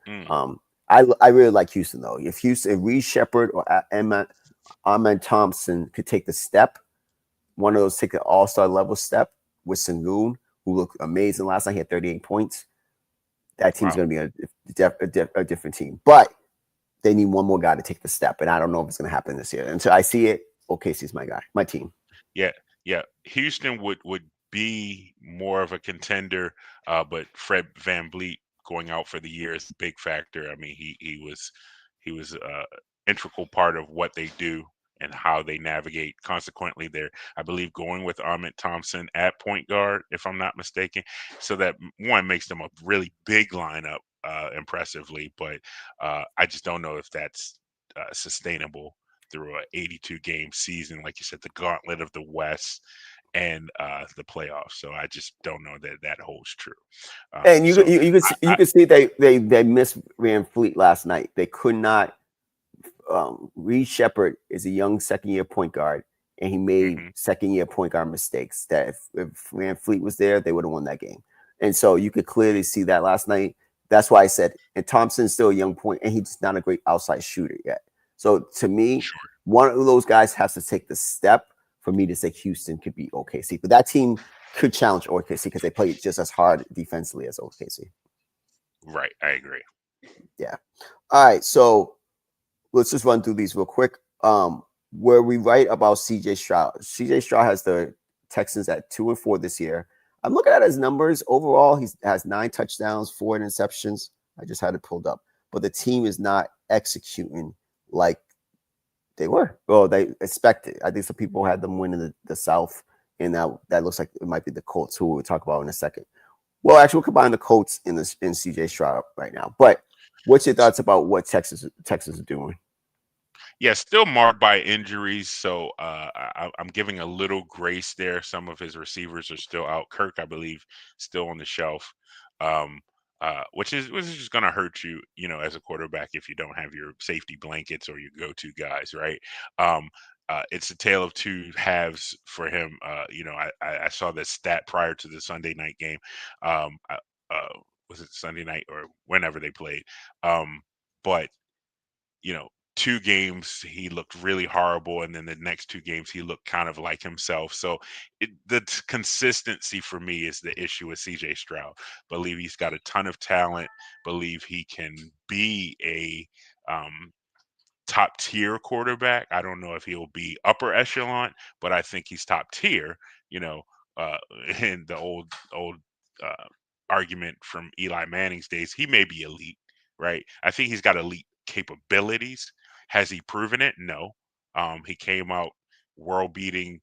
I really like Houston though. If Reed Shepherd or Ahmed Thompson could take the step, one of those take the all-star level step with Sengun, who looked amazing last night. He had 38 points. That team's going to be a different team. But they need one more guy to take the step, and I don't know if it's going to happen this year. And so I see it. OKC's my guy, my team. Yeah. Houston would be more of a contender, but Fred VanVleet going out for the year is a big factor. I mean, he was integral part of what they do and how they navigate. Consequently, they're, I believe, going with Ahmed Thompson at point guard, if I'm not mistaken. So that one makes them a really big lineup, impressively. But I just don't know if that's sustainable through a 82-game season, like you said, the gauntlet of the West and the playoffs. So I just don't know that holds true. And you could see they missed VanVleet last night. They could not. Reed Shepherd is a young second-year point guard, and he made second-year point guard mistakes that if VanVleet was there, they would have won that game. And so you could clearly see that last night. That's why I said, and Thompson's still a young point, and he's not a great outside shooter yet. So to me, one of those guys has to take the step for me to say Houston could beat OKC. But that team could challenge OKC because they play just as hard defensively as OKC. Right. I agree. Yeah. All right. So let's just run through these real quick. Where we write about CJ Stroud. CJ Stroud has the Texans at 2-4 this year. I'm looking at his numbers. Overall, he has 9 touchdowns, 4 interceptions. I just had it pulled up. But the team is not executing like they were. Well, they expected. I think some people had them winning the South, and that looks like it might be the Colts, who we'll talk about in a second. Well, actually, we'll combine the Colts in CJ Stroud right now. But what's your thoughts about what Texas is doing? Yeah, still marked by injuries, so I'm giving a little grace there. Some of his receivers are still out. Kirk, I believe, still on the shelf, which is just going to hurt you, as a quarterback if you don't have your safety blankets or your go-to guys, right? It's a tale of two halves for him. I saw this stat prior to the Sunday night game. Was it Sunday night or whenever they played? But 2 games he looked really horrible, and then the next 2 games he looked kind of like himself. So the consistency for me is the issue with CJ Stroud. Believe he's got a ton of talent. Believe he can be a top tier quarterback. I don't know if he'll be upper echelon, but I think he's top tier. In the old uh, argument from Eli Manning's days, he may be elite, right? I think he's got elite capabilities. Has he proven it? No. He came out world beating,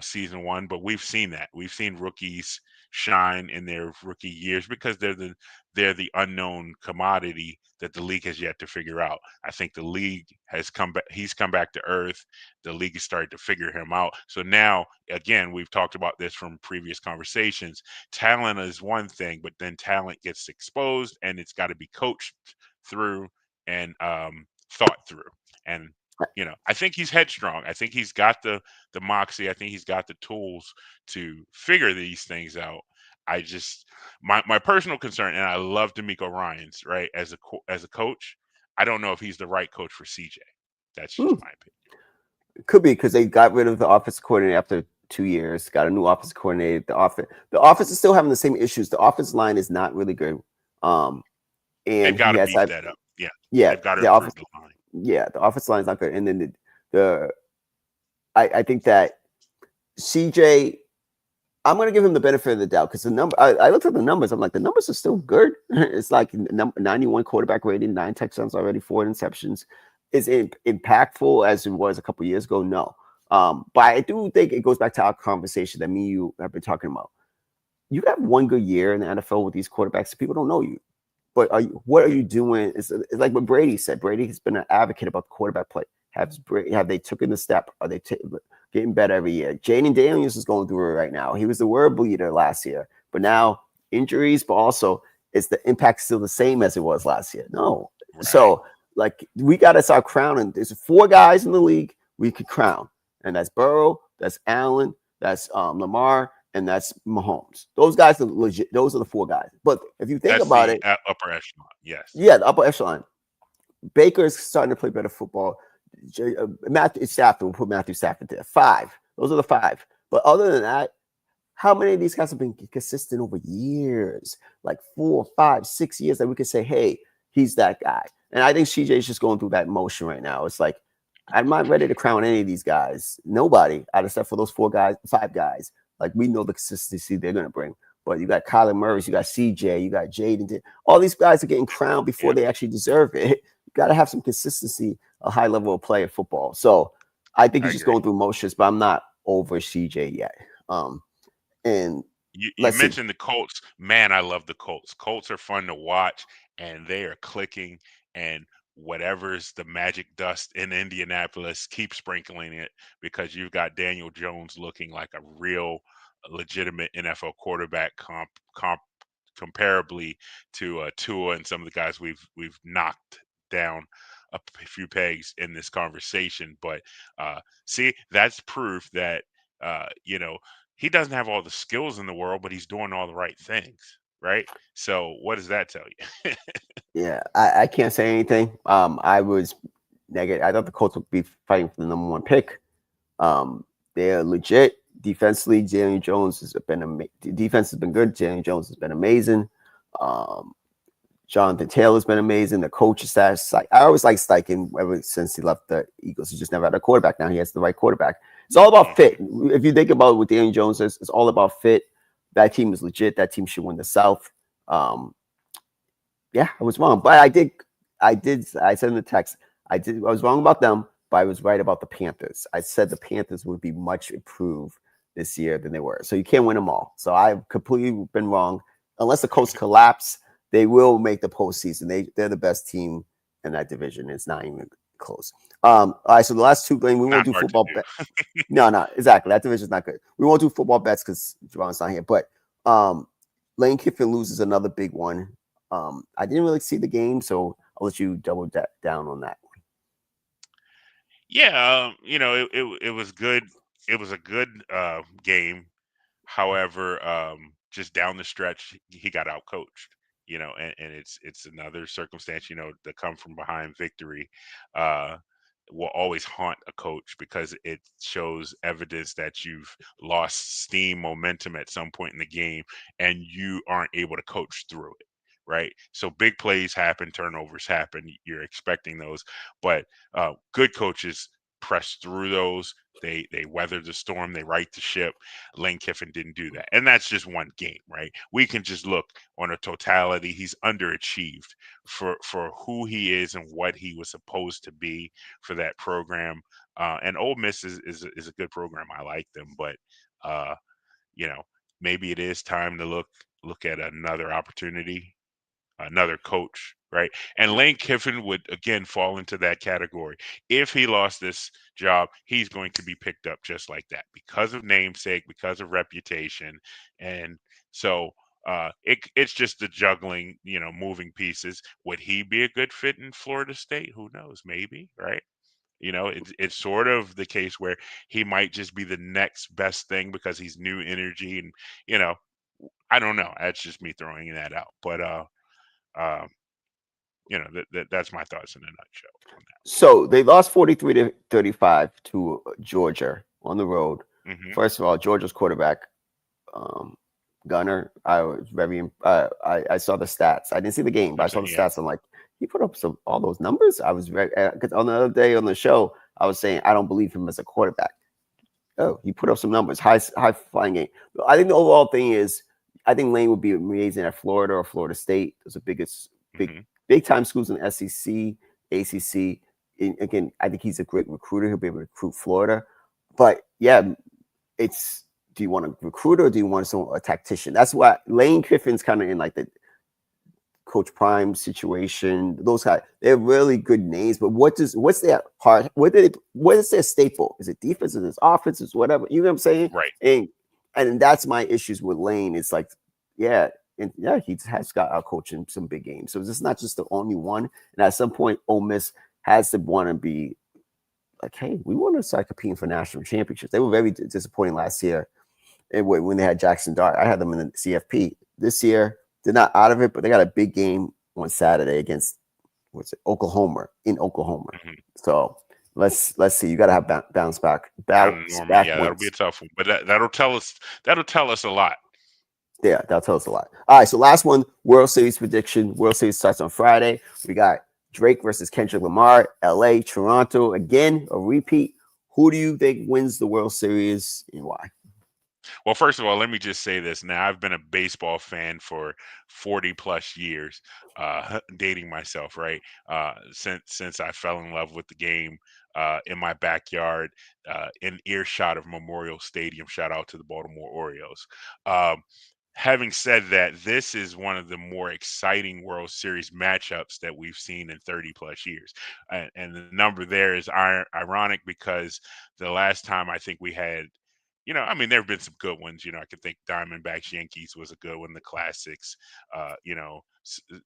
season 1, but we've seen that. We've seen rookies shine in their rookie years because they're the unknown commodity that the league has yet to figure out. I think the league has come back. He's come back to earth. The league has started to figure him out. So now, again, we've talked about this from previous conversations. Talent is one thing, but then talent gets exposed, and it's got to be coached through and thought through. And I think he's headstrong. I think he's got the moxie. I think he's got the tools to figure these things out. I just my personal concern, and I love DeMeco Ryans, right, as a coach. I don't know if he's the right coach for CJ. That's just my opinion. It could be because they got rid of the offensive coordinator after 2 years, got a new offensive coordinator. The offense is still having the same issues. The offensive line is not really good. And they've got to beat that up. Yeah. They've got to improve the line. Yeah, the offensive line is not good. And then I think that CJ, I'm gonna give him the benefit of the doubt because the number. I looked at the numbers. I'm like, the numbers are still good. It's like 91 quarterback rating, 9 touchdowns already, 4 interceptions. Is it impactful as it was a couple years ago? No. But I do think it goes back to our conversation that me and you have been talking about. You have one good year in the NFL with these quarterbacks. People don't know you. But what are you doing? It's like what Brady said. Brady has been an advocate about the quarterback play. Have they taken the step? Are they getting better every year? Jaden Daniels is going through it right now. He was the world leader last year, but now injuries, but also is the impact still the same as it was last year? No. Right. So like we got to start crowning. There's 4 guys in the league we could crown, and that's Burrow, that's Allen, that's Lamar, and that's Mahomes. Those guys are legit. Those are the 4 guys. But if you think That's about the it, upper echelon. Yes. yeah, the upper echelon. Baker's starting to play better football. Matthew Stafford, we'll put Matthew Stafford there. 5. Those are the 5. But other than that, how many of these guys have been consistent over years? Like 4, 5, 6 years that we could say, hey, he's that guy. And I think CJ is just going through that motion right now. It's like, I'm not ready to crown any of these guys. Nobody, except for those 4 guys, 5 guys. Like, we know the consistency they're going to bring. But you got Kyler Murray, you got CJ, you got Jaden. All these guys are getting crowned before they actually deserve it. You got to have some consistency, a high level of play of football. So I think he's just going through motions, but I'm not over CJ yet. And you mentioned the Colts. Man, I love the Colts. Colts are fun to watch, and they are clicking. And whatever's the magic dust in Indianapolis, keep sprinkling it because you've got Daniel Jones looking like a real, legitimate NFL quarterback, comparably to Tua and some of the guys we've knocked down a few pegs in this conversation. But see, that's proof that he doesn't have all the skills in the world, but he's doing all the right things, right? So what does that tell you? yeah, I can't say anything. I was negative. I thought the Colts would be fighting for the number 1 pick. They're legit defensively. Daniel Jones has been defense has been good. Daniel Jones has been amazing. Jonathan Taylor's been amazing. The coach is I always like Steichen ever since he left the Eagles. He just never had a quarterback. Now he has the right quarterback. It's all about fit. If you think about what Daniel Jones is, it's all about fit. That team is legit. That team should win the South. Yeah, I was wrong, but I said in the text, I was wrong about them, but I was right about the Panthers. I said the Panthers would be much improved this year than they were. So you can't win them all. So I've completely been wrong. Unless the Colts collapse, they will make the postseason. They're the best team in that division. It's not even close. All right, so the last 2 games, we won't do football bets. No, exactly. That division's not good. We won't do football bets because Javon's not here. But Lane Kiffin loses another big one. I didn't really see the game, so I'll let you double down on that. Yeah, it was good. It was a good game. However, just down the stretch, he got out coached. And it's another circumstance. The come from behind victory will always haunt a coach because it shows evidence that you've lost steam, momentum at some point in the game, and you aren't able to coach through it. Right. So big plays happen, turnovers happen. You're expecting those, but good coaches press through those. They weather the storm. They right the ship. Lane Kiffin didn't do that, and that's just one game, right? We can just look on a totality. He's underachieved for who he is and what he was supposed to be for that program. And Ole Miss is a good program. I like them, but maybe it is time to look at another opportunity, another coach, right? And Lane Kiffin would again fall into that category. If he lost this job, he's going to be picked up just like that because of namesake, because of reputation. And so it's just the juggling, moving pieces. Would he be a good fit in Florida State? Who knows? Maybe, right? It's sort of the case where he might just be the next best thing because he's new energy. And, I don't know. That's just me throwing that out. But that's my thoughts in a nutshell on that. So they lost 43-35 to Georgia on the road. Mm-hmm. First of all, Georgia's quarterback, Gunner. I was very. I saw the stats. I didn't see the game, but I saw the stats. I'm like, he put up all those numbers. I was very because on the other day on the show, I was saying I don't believe him as a quarterback. Oh, he put up some numbers, high flying game. I think the overall thing is, I think Lane would be amazing at Florida or Florida State. Those are Hmm. big time schools in the SEC, ACC. And again, I think he's a great recruiter. He'll be able to recruit Florida. But yeah, it's, do you want a recruiter or do you want a tactician? That's why Lane Kiffin's kind of in like the Coach Prime situation. Those guys, they're really good names. But what's their part? What is their staple? Is it defense? Is it offense? Is whatever? You know what I'm saying? Right. And that's my issues with Lane. It's like, yeah, and yeah, he has got out coaching some big games. So it's not just the only one. And at some point, Ole Miss has to want to be like, hey, we want to start competing for national championships. They were very disappointing last year when they had Jackson Dart. I had them in the CFP. This year, they're not out of it, but they got a big game on Saturday against Oklahoma in Oklahoma. Hmm. So let's see. You got to have bounce back. Yeah, that'll be a tough one, but that'll tell us a lot. Yeah, that'll tell us a lot. All right, so last one, World Series prediction. World Series starts on Friday. We got Drake versus Kendrick Lamar, LA, Toronto. Again, a repeat. Who do you think wins the World Series and why? Well, first of all, let me just say this. Now, I've been a baseball fan for 40 plus years, dating myself, right? Since I fell in love with the game in my backyard, in earshot of Memorial Stadium. Shout out to the Baltimore Orioles. Um, Having said that, this is one of the more exciting World Series matchups that we've seen in 30 plus years. And the number there is ironic because the last time I think we had, I mean, there have been some good ones. I could think Diamondbacks Yankees was a good one. The classics,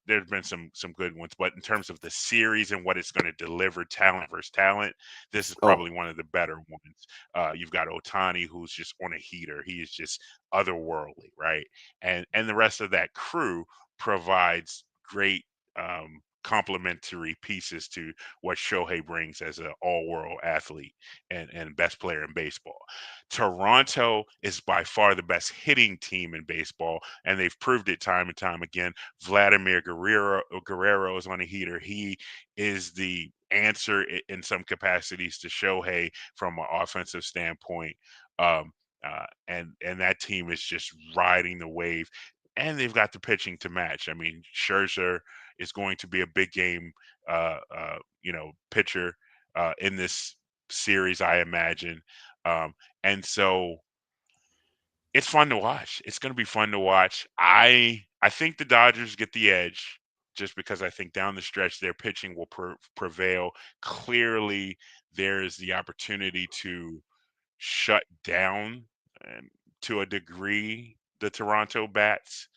there's been some good ones. But in terms of the series and what it's going to deliver, talent versus talent, this is Oh, probably one of the better ones. You've got Otani, who's just on a heater. He is just otherworldly, right? And the rest of that crew provides great complementary pieces to what Shohei brings as an all-world athlete and best player in baseball. Toronto is by far the best hitting team in baseball, and they've proved it time and time again. Vladimir Guerrero is on a heater. He is the answer in some capacities to Shohei from an offensive standpoint. Um, and that team is just riding the wave, and they've got the pitching to match. I mean, Scherzer is going to be a big game, pitcher in this series, I imagine. And so it's fun to watch. It's going to be fun to watch. I think the Dodgers get the edge just because I think down the stretch their pitching will prevail. Clearly, there is the opportunity to shut down to a degree the Toronto bats.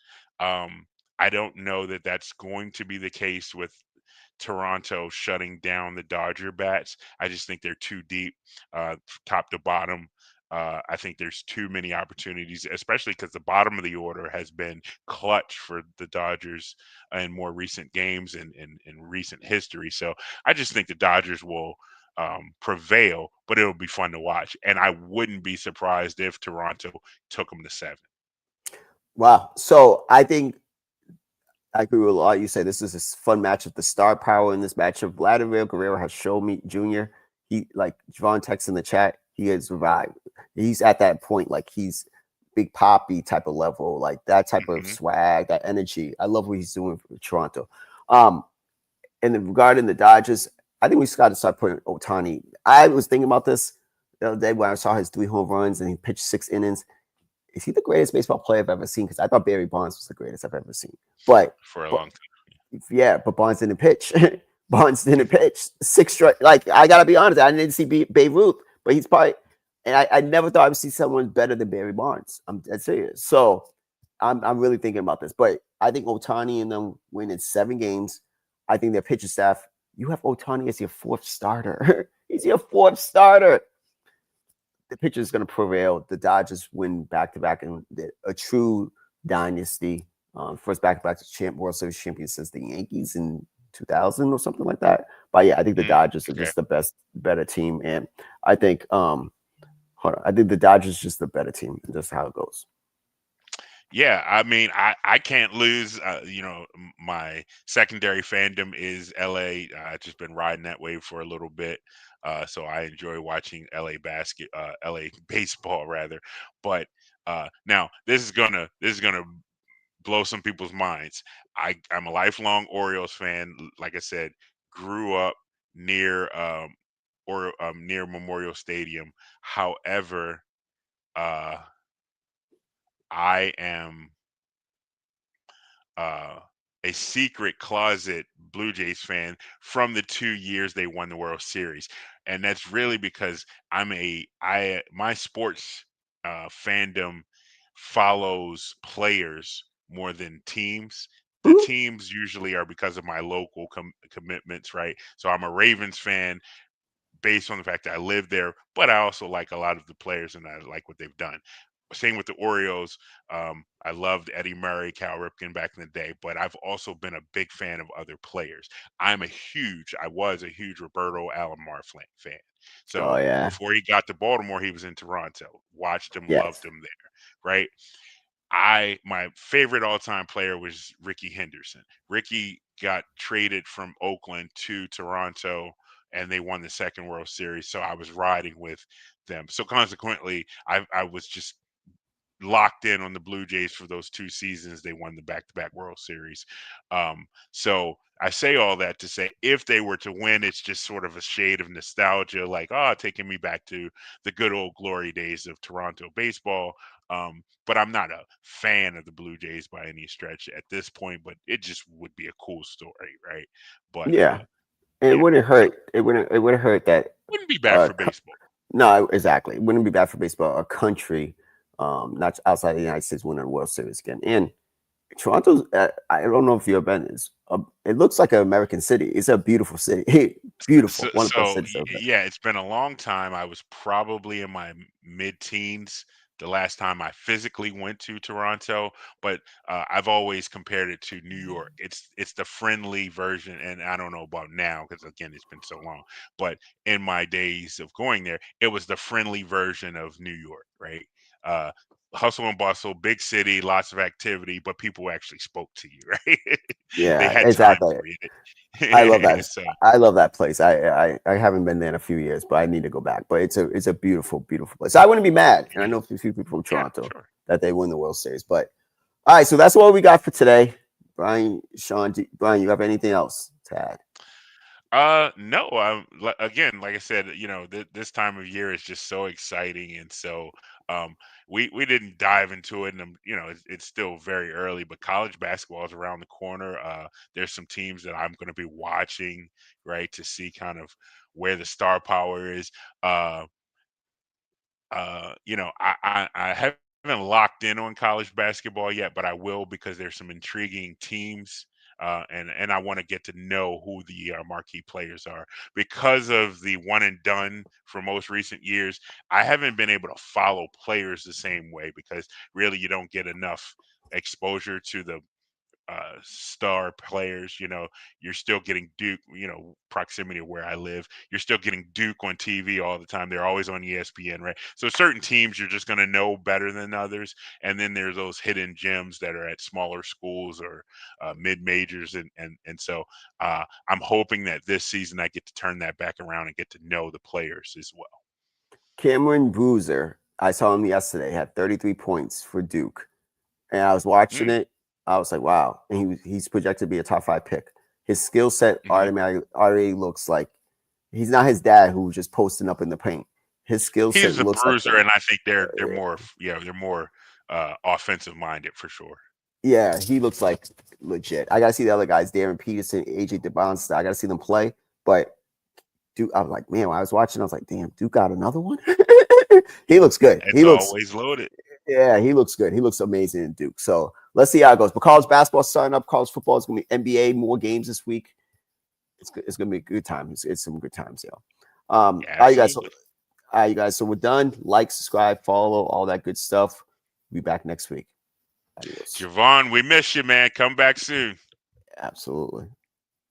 I don't know that that's going to be the case with Toronto shutting down the Dodger bats. I just think they're too deep, top to bottom. I think there's too many opportunities, especially because the bottom of the order has been clutch for the Dodgers in more recent games and in recent history. So I just think the Dodgers will prevail, but it'll be fun to watch. And I wouldn't be surprised if Toronto took them to 7. wow. So I think I agree with a lot. You say this is a fun matchup. The star power in this matchup. Vladimir Guerrero has shown me, Jr. He, like Javon text in the chat, he has survived. He's at that point, like he's Big Poppy type of level, like that type of Hmm. swag, that energy. I love what he's doing for Toronto. Um, and then regarding the Dodgers, I think we just got to start putting Otani. I was thinking about this the other day when I saw his 3 home runs and he pitched 6 innings. Is he the greatest baseball player I've ever seen? Because I thought Barry Bonds was the greatest I've ever seen. But For a but long time. yeah, but Bonds didn't pitch. Bonds didn't pitch 6 straight. Like I gotta be honest, I didn't see Babe Ruth, but he's probably. And I never thought I would see someone better than Barry Bonds. I'm dead serious. So I'm really thinking about this. But I think Otani and them win in 7 games. I think their pitcher staff. You have Otani as your 4th starter. He's your 4th starter. The pitcher is going to prevail. The Dodgers win back to back and a true dynasty. First back to back World Series champion since the Yankees in 2000 or something like that. But yeah, I think the Dodgers are Okay. just better team, and I think hold on, I think the Dodgers are just the better team, and that's how it goes. Yeah, I mean, I can't lose. My secondary fandom is LA. I've just been riding that wave for a little bit, so I enjoy watching LA baseball rather. But now this is gonna blow some people's minds. I'm a lifelong Orioles fan. Like I said, grew up near near Memorial Stadium. However, uh, I am uh, a secret closet Blue Jays fan from the 2 years they won the World Series, and that's really because my sports fandom follows players more than teams. The Mhm. teams usually are because of my local commitments, right? So I'm a Ravens fan based on the fact that I live there, but I also like a lot of the players and I like what they've done. Same with the Orioles. I loved Eddie Murray, Cal Ripken back in the day, but I've also been a big fan of other players. I was a huge Roberto Alomar fan. Oh So yeah. before he got to Baltimore, he was in Toronto. Watched him, loved Yes. him there, right? My favorite all-time player was Ricky Henderson. Ricky got traded from Oakland to Toronto and they won the second World Series. So I was riding with them. So consequently, I was just locked in on the Blue Jays for those 2 seasons. They won the back-to-back World Series. So I say all that to say, if they were to win, it's just sort of a shade of nostalgia, like taking me back to the good old glory days of Toronto baseball. But I'm not a fan of the Blue Jays by any stretch at this point. But it just would be a cool story, right? But Yeah. It yeah, wouldn't so hurt. It wouldn't hurt that. wouldn't be bad Uh, for baseball. no, exactly. It wouldn't be bad for baseball. A country, not outside the United States, winning a World Series again. And Toronto's. I don't know if you've been. It looks like an American city. It's a beautiful city. Beautiful. So, One of the best so cities I've been. yeah, it's been a long time. I was probably in my mid-teens the last time I physically went to Toronto, but I've always compared it to New York. It's the friendly version, and I don't know about now because again, it's been so long. But in my days of going there, it was the friendly version of New York, right? Uh, Hustle and bustle, big city, lots of activity, but people actually spoke to you, right? They Yeah, had time exactly. for I love you. that. So I love that place. I haven't been there in a few years, but I need to go back. But it's a beautiful, beautiful place. I wouldn't be mad, and I know a few people from yeah, Toronto sure. that they win the World Series. But all right, so that's all we got for today. Brian, Sean, Brian, you have anything else to add? No. Again, like I said, this time of year is just so exciting, and so um, we didn't dive into it, and it's still very early. But college basketball is around the corner. There's some teams that I'm going to be watching, right, to see kind of where the star power is. Uh, I haven't locked in on college basketball yet, but I will because there's some intriguing teams, and I want to get to know who the marquee players are because of the one and done for most recent years. I haven't been able to follow players the same way because really you don't get enough exposure to the star players. You're still getting Duke, proximity of where I live. You're still getting Duke on TV all the time. They're always on ESPN, right? So certain teams you're just going to know better than others. And then there's those hidden gems that are at smaller schools or mid majors. And so I'm hoping that this season I get to turn that back around and get to know the players as well. Cameron Bruiser, I saw him yesterday, had 33 points for Duke. And I was watching Mm, it. I was like, wow. And he's projected to be a top 5 pick. His skill set hmm already looks like he's not his dad who's just posting up in the paint. His skill set He's a looks like bruiser, him. and I think they're Uh, more, they're more offensive minded for sure. Yeah, he looks like legit. I gotta see the other guys, Darren Peterson, AJ DeBonsta. I gotta see them play. But Duke, I was like, man, when I was watching, I was like, damn, Duke got another one. He looks good. It's always loaded. Yeah, he looks good. He looks amazing in Duke. So let's see how it goes. But college basketball starting up, college football is gonna be NBA, more games this week. It's good. It's gonna be a good time. It's some good times, yo. Yeah, All right, you guys. So, absolutely. all right, you guys. So we're done. Like, subscribe, follow, all that good stuff. We'll be back next week. Adios. Javon, we miss you, man. Come back soon. Absolutely.